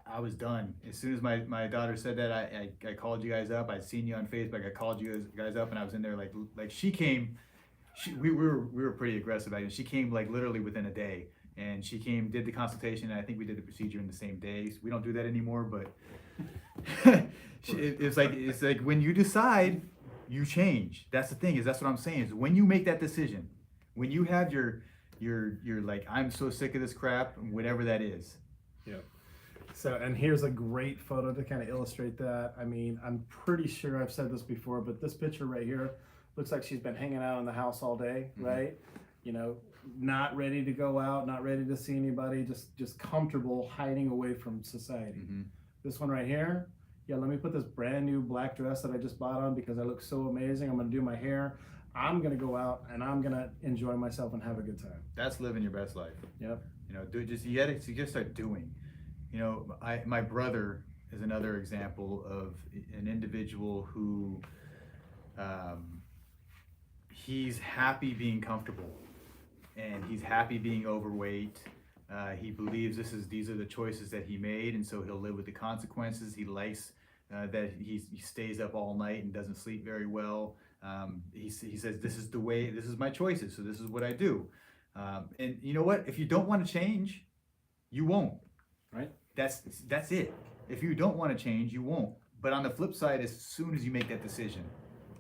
I was done." As soon as my daughter said that, I called you guys up. I'd seen you on Facebook. I called you guys up, and I was in there like she came we were pretty aggressive about it. She came like literally within a day, and she came, did the consultation, and I think we did the procedure in the same day. We don't do that anymore, but it's like when you decide, you change. That's the thing, is that's what I'm saying, is when you make that decision, when you have your like, I'm so sick of this crap, whatever that is. Yeah. So, and here's a great photo to kind of illustrate that. I mean, I'm pretty sure I've said this before, but this picture right here looks like she's been hanging out in the house all day, right? You know, not ready to go out, not ready to see anybody, just comfortable hiding away from society. This one right here, yeah, let me put this brand new black dress that I just bought on because I look so amazing. I'm gonna do my hair. I'm gonna go out and I'm gonna enjoy myself and have a good time. That's living your best life. Yep. You know, you gotta start doing. You know, my brother is another example of an individual who, he's happy being comfortable, and he's happy being overweight. He believes these are the choices that he made, and so he'll live with the consequences. He likes that he stays up all night and doesn't sleep very well. He says, this is my choices, so this is what I do. And you know what? If you don't want to change, you won't. Right? That's it. If you don't want to change, you won't. But on the flip side, as soon as you make that decision,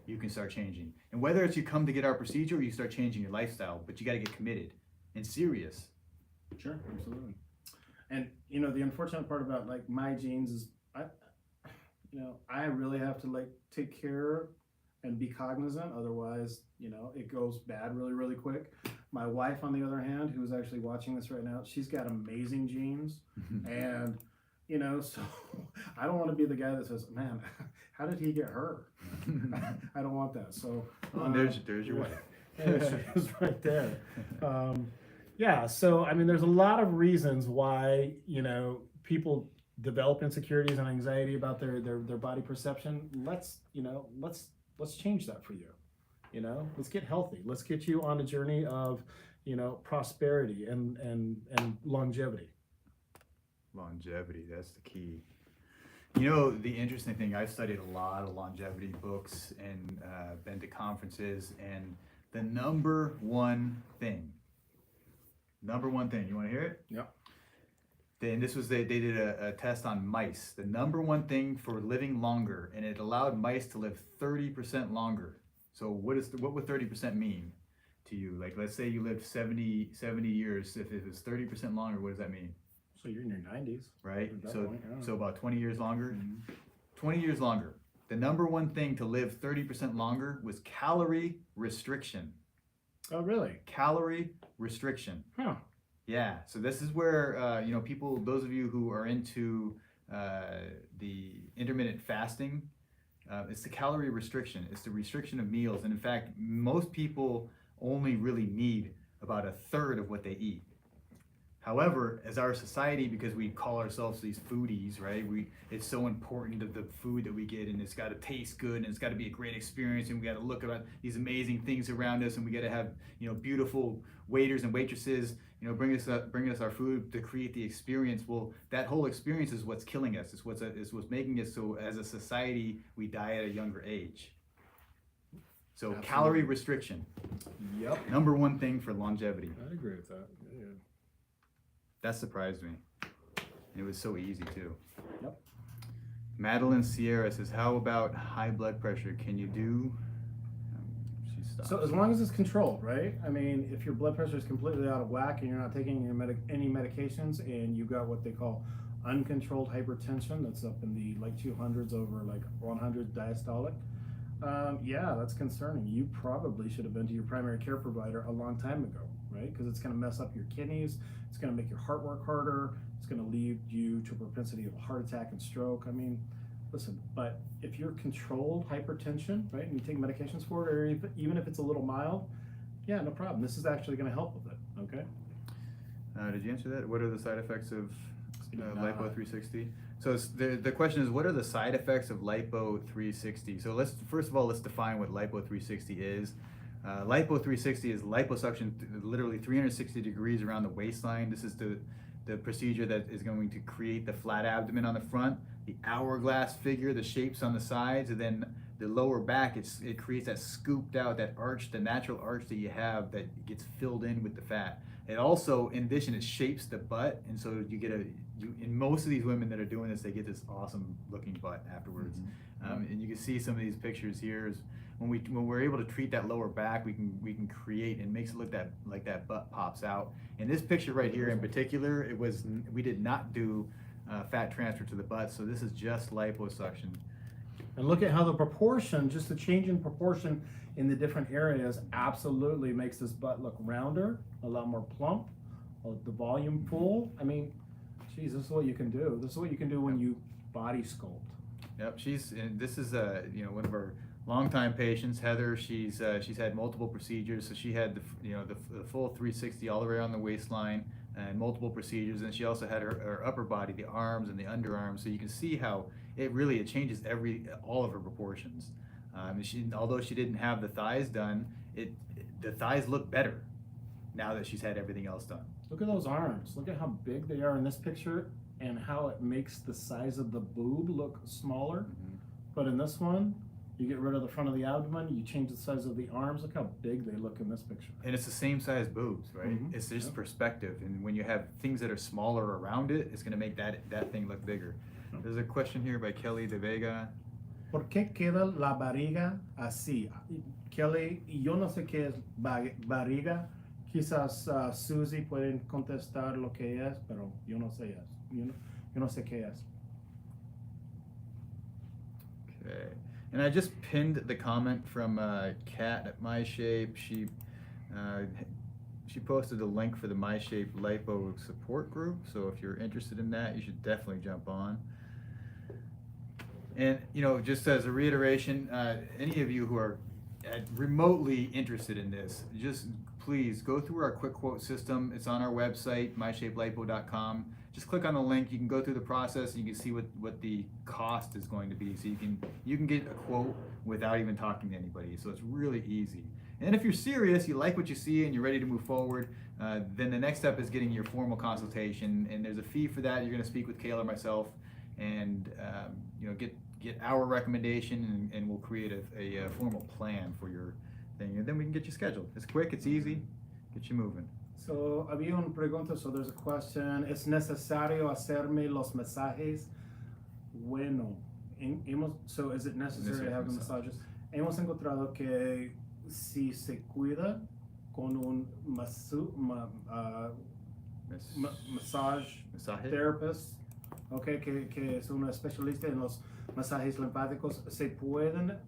you can start changing. And whether it's you come to get our procedure or you start changing your lifestyle, but you got to get committed and serious. Sure, absolutely. And you know, the unfortunate part about like my genes is I really have to like take care and be cognizant. Otherwise, you know, it goes bad really, really quick. My wife, on the other hand, who's actually watching this right now, she's got amazing genes. And, you know, so I don't want to be the guy that says, man, how did he get her? I don't want that. So there's your wife. There she is right there. Yeah, so I mean, there's a lot of reasons why, you know, people develop insecurities and anxiety about their body perception. Let's change that for you. You know, let's get healthy. Let's get you on a journey of, you know, prosperity and longevity. Longevity, that's the key. You know, the interesting thing, I've studied a lot of longevity books and been to conferences, and the number one thing, you want to hear it? Yep. Then they did a test on mice. The number one thing for living longer, and it allowed mice to live 30% longer. So what would 30% mean to you? Like, let's say you lived 70 years. If it was 30% longer, what does that mean? So you're in your 90s. Right? So about 20 years longer. 20 years longer. The number one thing to live 30% longer was calorie restriction. Oh, really? Calorie restriction. Huh. Yeah. So this is where, you know, people, those of you who are into the intermittent fasting, it's the calorie restriction. It's the restriction of meals. And in fact, most people only really need about a third of what they eat. However, as our society, because we call ourselves these foodies, right? It's so important of the food that we get, and it's got to taste good, and it's got to be a great experience, and we got to look at these amazing things around us, and we got to have, you know, beautiful waiters and waitresses, you know, bring us our food to create the experience. Well, that whole experience is what's killing us. It's what's making us so, as a society, we die at a younger age. So absolutely. Calorie restriction. Yep. Number one thing for longevity. I agree with that. Yeah. That surprised me. And it was so easy too. Yep. Madeline Sierra says, how about high blood pressure? Can you do? She stopped. So as long as it's controlled, right? I mean, if your blood pressure is completely out of whack and you're not taking any medications, and you've got what they call uncontrolled hypertension, that's up in the like 200s over like 100 diastolic, yeah, that's concerning. You probably should have been to your primary care provider a long time ago, right? Because it's going to mess up your kidneys. It's going to make your heart work harder. It's going to lead you to a propensity of a heart attack and stroke. I mean, listen, but if you're controlled hypertension, right, and you take medications for it, or even if it's a little mild, yeah, no problem. This is actually going to help with it, okay? Did you answer that? What are the side effects of Lipo 360? So the question is, what are the side effects of Lipo 360? So first of all, let's define what Lipo 360 is. Lipo 360 is liposuction, literally 360 degrees around the waistline. This is the procedure that is going to create the flat abdomen on the front, the hourglass figure, the shapes on the sides, and then the lower back, it creates that scooped out, that arch, the natural arch that you have that gets filled in with the fat. It also, in addition, it shapes the butt, and so you get in most of these women that are doing this, they get this awesome looking butt afterwards. And you can see some of these pictures here is when we're able to treat that lower back, we can create, and makes it look like that butt pops out. In this picture right here in particular, we did not do fat transfer to the butt, so this is just liposuction. And look at how the proportion, just the change in proportion in the different areas absolutely makes this butt look rounder, a lot more plump, the volume full. I mean, geez, this is what you can do. This is what you can do when you body sculpt. Yep, this is one of our longtime patients, Heather. She's had multiple procedures, so she had the full 360 all the way around the waistline and multiple procedures, and she also had her upper body, the arms and the underarms. So you can see how it changes all of her proportions. Although she didn't have the thighs done, the thighs look better now that she's had everything else done. Look at those arms. Look at how big they are in this picture and how it makes the size of the boob look smaller. Mm-hmm. But in this one, you get rid of the front of the abdomen, you change the size of the arms. Look how big they look in this picture. And it's the same size boobs, right? Mm-hmm. It's just perspective. And when you have things that are smaller around it, it's going to make that thing look bigger. There's a question here by Kelly De Vega. ¿Por qué queda la barriga así? Kelly, yo no sé qué es barriga. Quizás Susie pueden contestar lo que es, pero yo no sé es. Yo no sé qué es. Okay. And I just pinned the comment from Kat at MyShape. She posted a link for the MyShape Lipo support group. So if you're interested in that, you should definitely jump on. And just as a reiteration, any of you who are remotely interested in this, just please go through our quick quote system. It's on our website, myshapelipo.com. Just click on the link. You can go through the process and you can see what the cost is going to be. So you can get a quote without even talking to anybody. So it's really easy. And if you're serious, you like what you see and you're ready to move forward, then the next step is getting your formal consultation. And there's a fee for that. You're going to speak with Kayla or myself, and get our recommendation, and we'll create a formal plan for your thing, and then we can get you scheduled. It's quick, it's easy, get you moving. So, había una pregunta, so there's a question. ¿Es necesario hacerme los masajes? Bueno, so is it necessary to have the massages? Hemos encontrado que si se cuida con un massage therapist, okay, que es una especialista en los masajes linfáticos, se pueden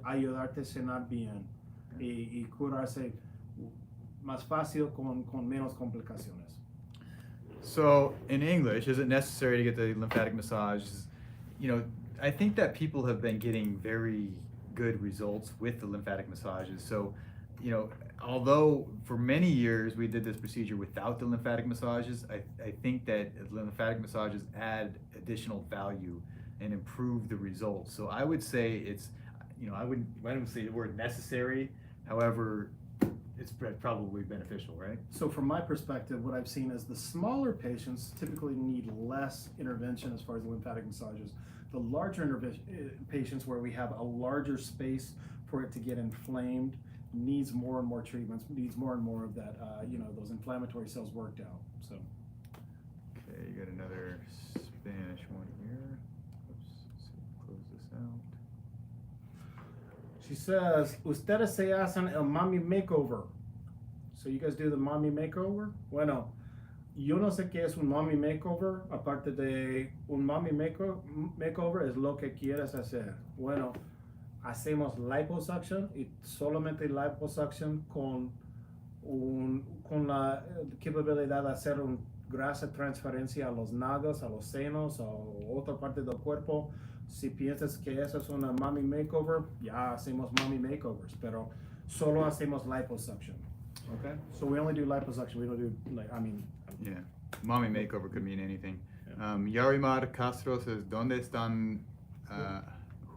ayudarte a cenar bien y curarse más fácil con menos complicaciones. So in English, is it necessary to get the lymphatic massage? I think that people have been getting very good results with the lymphatic massages. So, although for many years we did this procedure without the lymphatic massages, I think that lymphatic massages add additional value and improve the results. So I would say I wouldn't say the word necessary. However, it's probably beneficial, right? So from my perspective, what I've seen is the smaller patients typically need less intervention as far as the lymphatic massages. The larger patients where we have a larger space for it to get inflamed needs more and more treatments, needs more and more of that, those inflammatory cells worked out. So. Okay, you got another Spanish one here. Let's close this out. She says, ustedes se hacen el mommy makeover. So you guys do the mommy makeover? Bueno, yo no sé qué es un mommy makeover, aparte de un mommy makeover es lo que quieres hacer. Bueno, hacemos liposuction y solamente liposuction con la capacidad de hacer un grasa transferencia a los nalgas, a los senos, a otra parte del cuerpo. Si piensas que eso es una mommy makeover, ya hacemos mommy makeovers, pero solo hacemos liposuction. Okay? So we only do liposuction, we don't do, Yeah, mommy makeover could mean anything. Yeah. Yarimar Castro says, ¿Dónde están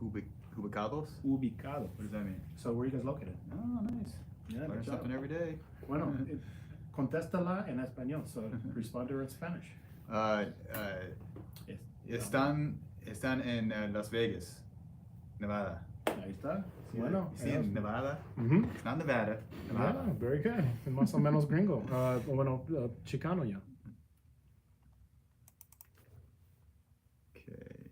ubicados? Ubicado. What does that mean? So where are you guys located? Oh, nice. Yeah, Learn something every day. Bueno, contéstala en español, so respond to her in Spanish. Están en Las Vegas, Nevada. Ahí está. See Bueno. that? You see in Nevada? Mhm. It's not Nevada. Yeah, Nevada. very good. Más o menos gringo. Bueno, Chicano ya. Okay.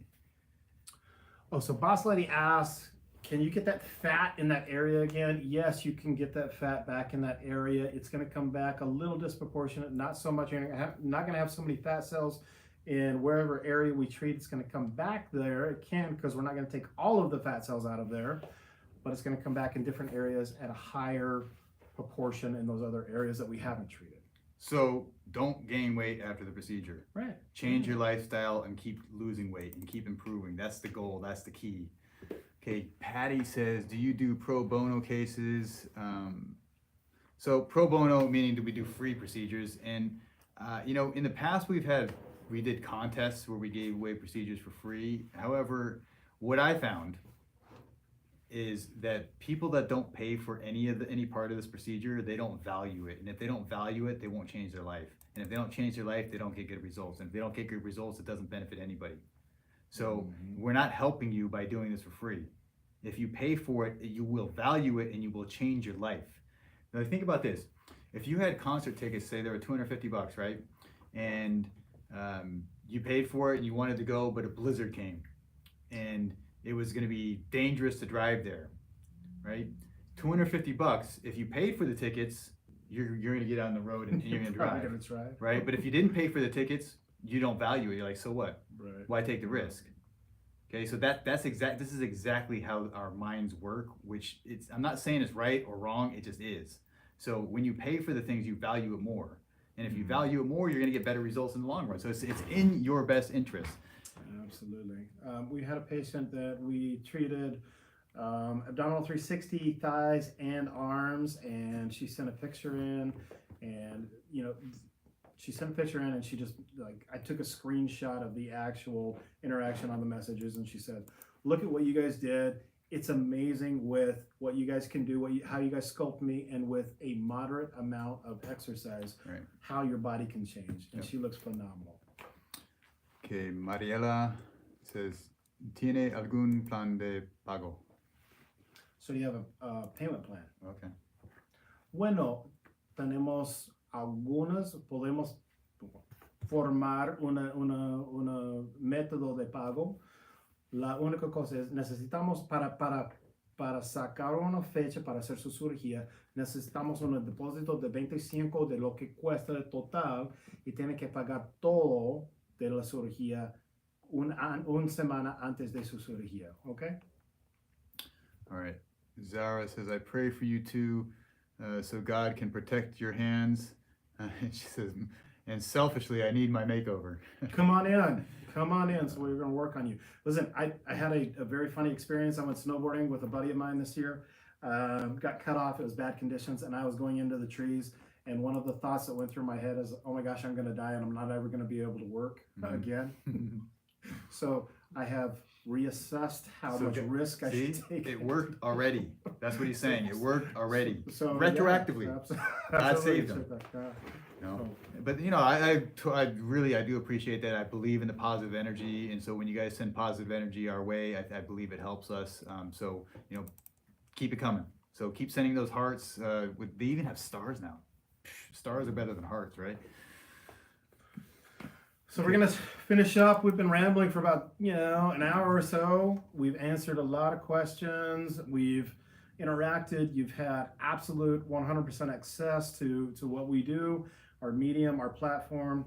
Oh, so Boss Lady asks, can you get that fat in that area again? Yes, you can get that fat back in that area. It's going to come back a little disproportionate, not so much. You're not going to have so many fat cells in wherever area we treat. It's going to come back there. It can, because we're not going to take all of the fat cells out of there, but it's going to come back in different areas at a higher proportion in those other areas that we haven't treated. So don't gain weight after the procedure. Right. Change your lifestyle and keep losing weight and keep improving. That's the goal. That's the key. Okay, Patty says, do you do pro bono cases? So pro bono meaning do we do free procedures? And you know, in the past we did contests where we gave away procedures for free. However, what I found is that people that don't pay for any part of this procedure, they don't value it. And if they don't value it, they won't change their life. And if they don't change their life, they don't get good results. And if they don't get good results, it doesn't benefit anybody. So we're not helping you by doing this for free. If you pay for it, you will value it and you will change your life. Now think about this. If you had concert tickets, say they were $250, right? And you paid for it and you wanted to go, but a blizzard came and it was going to be dangerous to drive there, right? $250. If you paid for the tickets, you're going to get on the road and you're going to drive, right? But if you didn't pay for the tickets, you don't value it. You're like, so what? Right. Why take the risk? Okay, so this is exactly how our minds work. Which I'm not saying it's right or wrong. It just is. So when you pay for the things, you value it more, and if you value it more, you're going to get better results in the long run. So it's in your best interest. Absolutely. We had a patient that we treated abdominal 360, thighs and arms, and she sent a picture in, and she sent a picture in, and she just I took a screenshot of the actual interaction on the messages, and she said, "Look at what you guys did. It's amazing with what you guys can do, how you guys sculpt me, and with a moderate amount of exercise, right, how your body can change." And yep. She looks phenomenal. Okay, Mariela says, ¿Tiene algún plan de pago? So you have a payment plan. Okay. Bueno, tenemos algunas, podemos formar una método de pago. La única cosa es, necesitamos para sacar una fecha para hacer su cirugía, necesitamos un depósito de 25 de lo que cuesta el total y tiene que pagar todo de la cirugía una semana antes de su cirugía, okay? All right. Zara says, I pray for you too, so God can protect your hands. And she says, and selfishly, I need my makeover. Come on in. So we're going to work on you. Listen, I had a very funny experience. I went snowboarding with a buddy of mine this year. Got cut off. It was bad conditions, and I was going into the trees. And one of the thoughts that went through my head is, oh my gosh, I'm going to die, and I'm not ever going to be able to work again. So I have reassessed how much risk I should take. It worked already. That's what he's saying. It worked already. So retroactively. Yeah, God saved him. No. But I do appreciate that. I believe in the positive energy, and so when you guys send positive energy our way, I believe it helps us. So keep it coming. So keep sending those hearts. They even have stars now. Stars are better than hearts, right? So we're gonna finish up. We've been rambling for about an hour or so. We've answered a lot of questions. We've interacted. You've had absolute 100% access to what we do, our medium, our platform.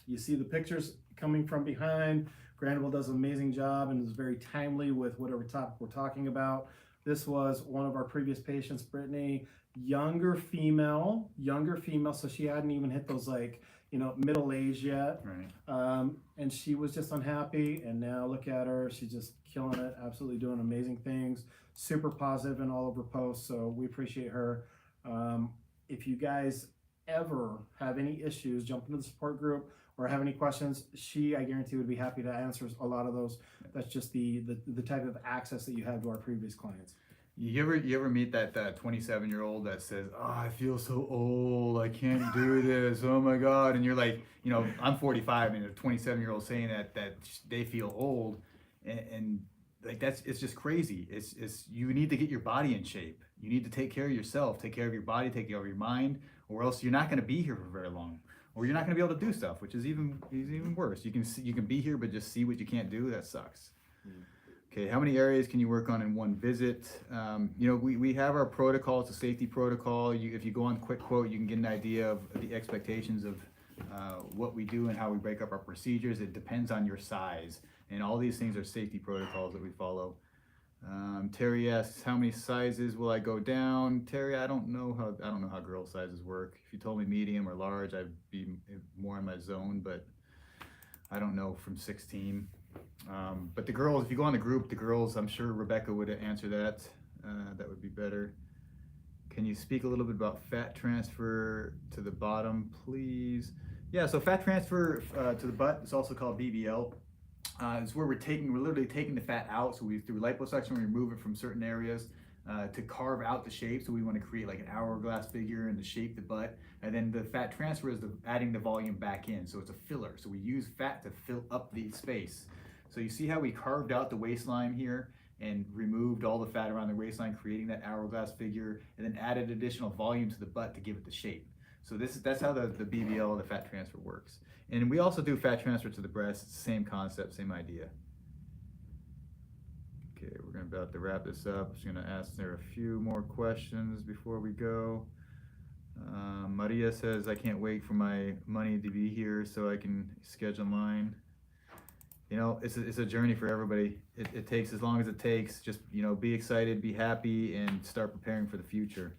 You see the pictures coming from behind. Granville does an amazing job and is very timely with whatever topic we're talking about. This was one of our previous patients, Brittany, younger female, so she hadn't even hit those middle age yet. Right. And she was just unhappy, and now look at her. She's just killing it, absolutely doing amazing things, super positive in all of her posts, so we appreciate her. If you guys ever have any issues, jump into the support group or have any questions, I guarantee would be happy to answer a lot of those. That's just the type of access that you have to our previous clients. You ever meet that 27-year-old that says, "Oh, I feel so old. I can't do this. Oh my God!" And you're like, I'm 45, and a 27-year-old saying that they feel old, and like it's just crazy. It's you need to get your body in shape. You need to take care of yourself, take care of your body, take care of your mind, or else you're not going to be here for very long, or you're not going to be able to do stuff, which is even worse. You can be here but just see what you can't do. That sucks. Okay, how many areas can you work on in one visit? We have our protocol. It's a safety protocol. If you go on Quick Quote, you can get an idea of the expectations of what we do and how we break up our procedures. It depends on your size, and all these things are safety protocols that we follow. Terry asks, how many sizes will I go down? Terry, I don't know how girl sizes work. If you told me medium or large, I'd be more in my zone, but I don't know from 16. But the girls, if you go on the group, the girls, I'm sure Rebecca would answer that. That would be better. Can you speak a little bit about fat transfer to the bottom, please? Yeah, so fat transfer to the butt is also called BBL. It's where we're literally taking the fat out. So through liposuction, we remove it from certain areas to carve out the shape. So we want to create like an hourglass figure and to shape the butt. And then the fat transfer is adding the volume back in. So it's a filler. So we use fat to fill up the space. So you see how we carved out the waistline here and removed all the fat around the waistline, creating that hourglass figure, and then added additional volume to the butt to give it the shape. So that's how the BBL, the fat transfer, works. And we also do fat transfer to the breast. Same concept, same idea. Okay, we're about to wrap this up. Just gonna ask there a few more questions before we go. Maria says, I can't wait for my money to be here so I can schedule mine. It's a journey for everybody. It takes as long as it takes. Just, be excited, be happy, and start preparing for the future.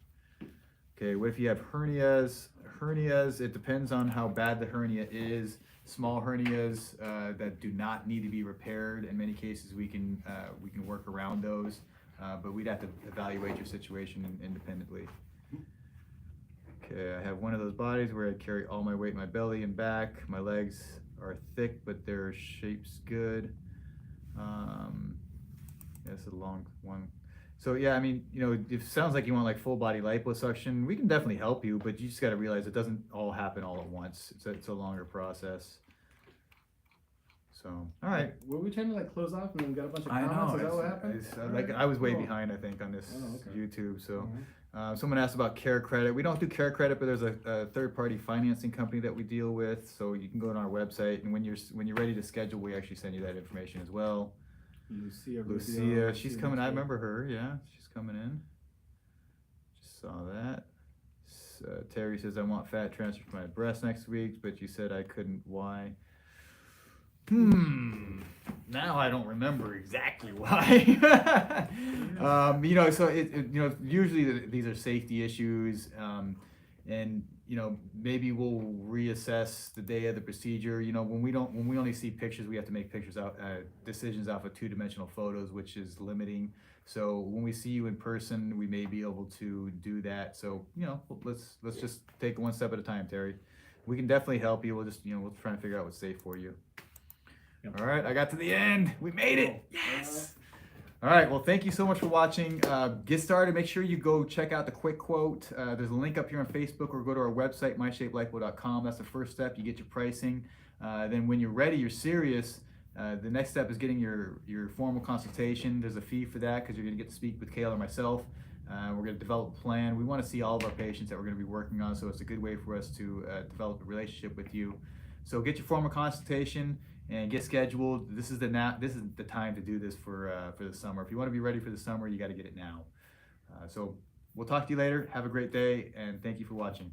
Okay, what if you have hernias? Hernias, it depends on how bad the hernia is. Small hernias that do not need to be repaired, in many cases we can work around those, but we'd have to evaluate your situation independently. Okay, I have one of those bodies where I carry all my weight in my belly and back. My legs are thick, but their shape's good. That's a long one. So yeah, I mean, it sounds like you want like full body liposuction. We can definitely help you, but you just got to realize it doesn't all happen all at once. It's a longer process. So, all right. Were we trying to like close off and then got a bunch of I comments? know. Is that what happened? I was way behind, I think, on this okay. YouTube. So, someone asked about Care Credit. We don't do Care Credit, but there's a third-party financing company that we deal with. So you can go on our website, and when you're ready to schedule, we actually send you that information as well. Lucia, she's coming. I remember her. Yeah, she's coming in. Just saw that. Terry says, I want fat transfer for my breast next week, but you said I couldn't. Why? Now I don't remember exactly why. So usually these are safety issues, and maybe we'll reassess the day of the procedure. When we only see pictures, we have to make decisions off of two-dimensional photos, which is limiting. So when we see you in person, we may be able to do that. So let's just take it one step at a time, Terry. We can definitely help you. We'll just we'll try and figure out what's safe for you. Yep. All right, I got to the end. We made it. Yes. All right, well, thank you so much for watching. Get started. Make sure you go check out the Quick Quote. There's a link up here on Facebook, or go to our website, myshapelipo.com. That's the first step. You get your pricing. Then when you're ready, you're serious, the next step is getting your formal consultation. There's a fee for that because you're going to get to speak with Kayla or myself. We're going to develop a plan. We want to see all of our patients that we're going to be working on, so it's a good way for us to develop a relationship with you. So get your formal consultation and get scheduled. This is the time to do this for the summer. If you want to be ready for the summer, you got to get it now. So we'll talk to you later. Have a great day, and thank you for watching.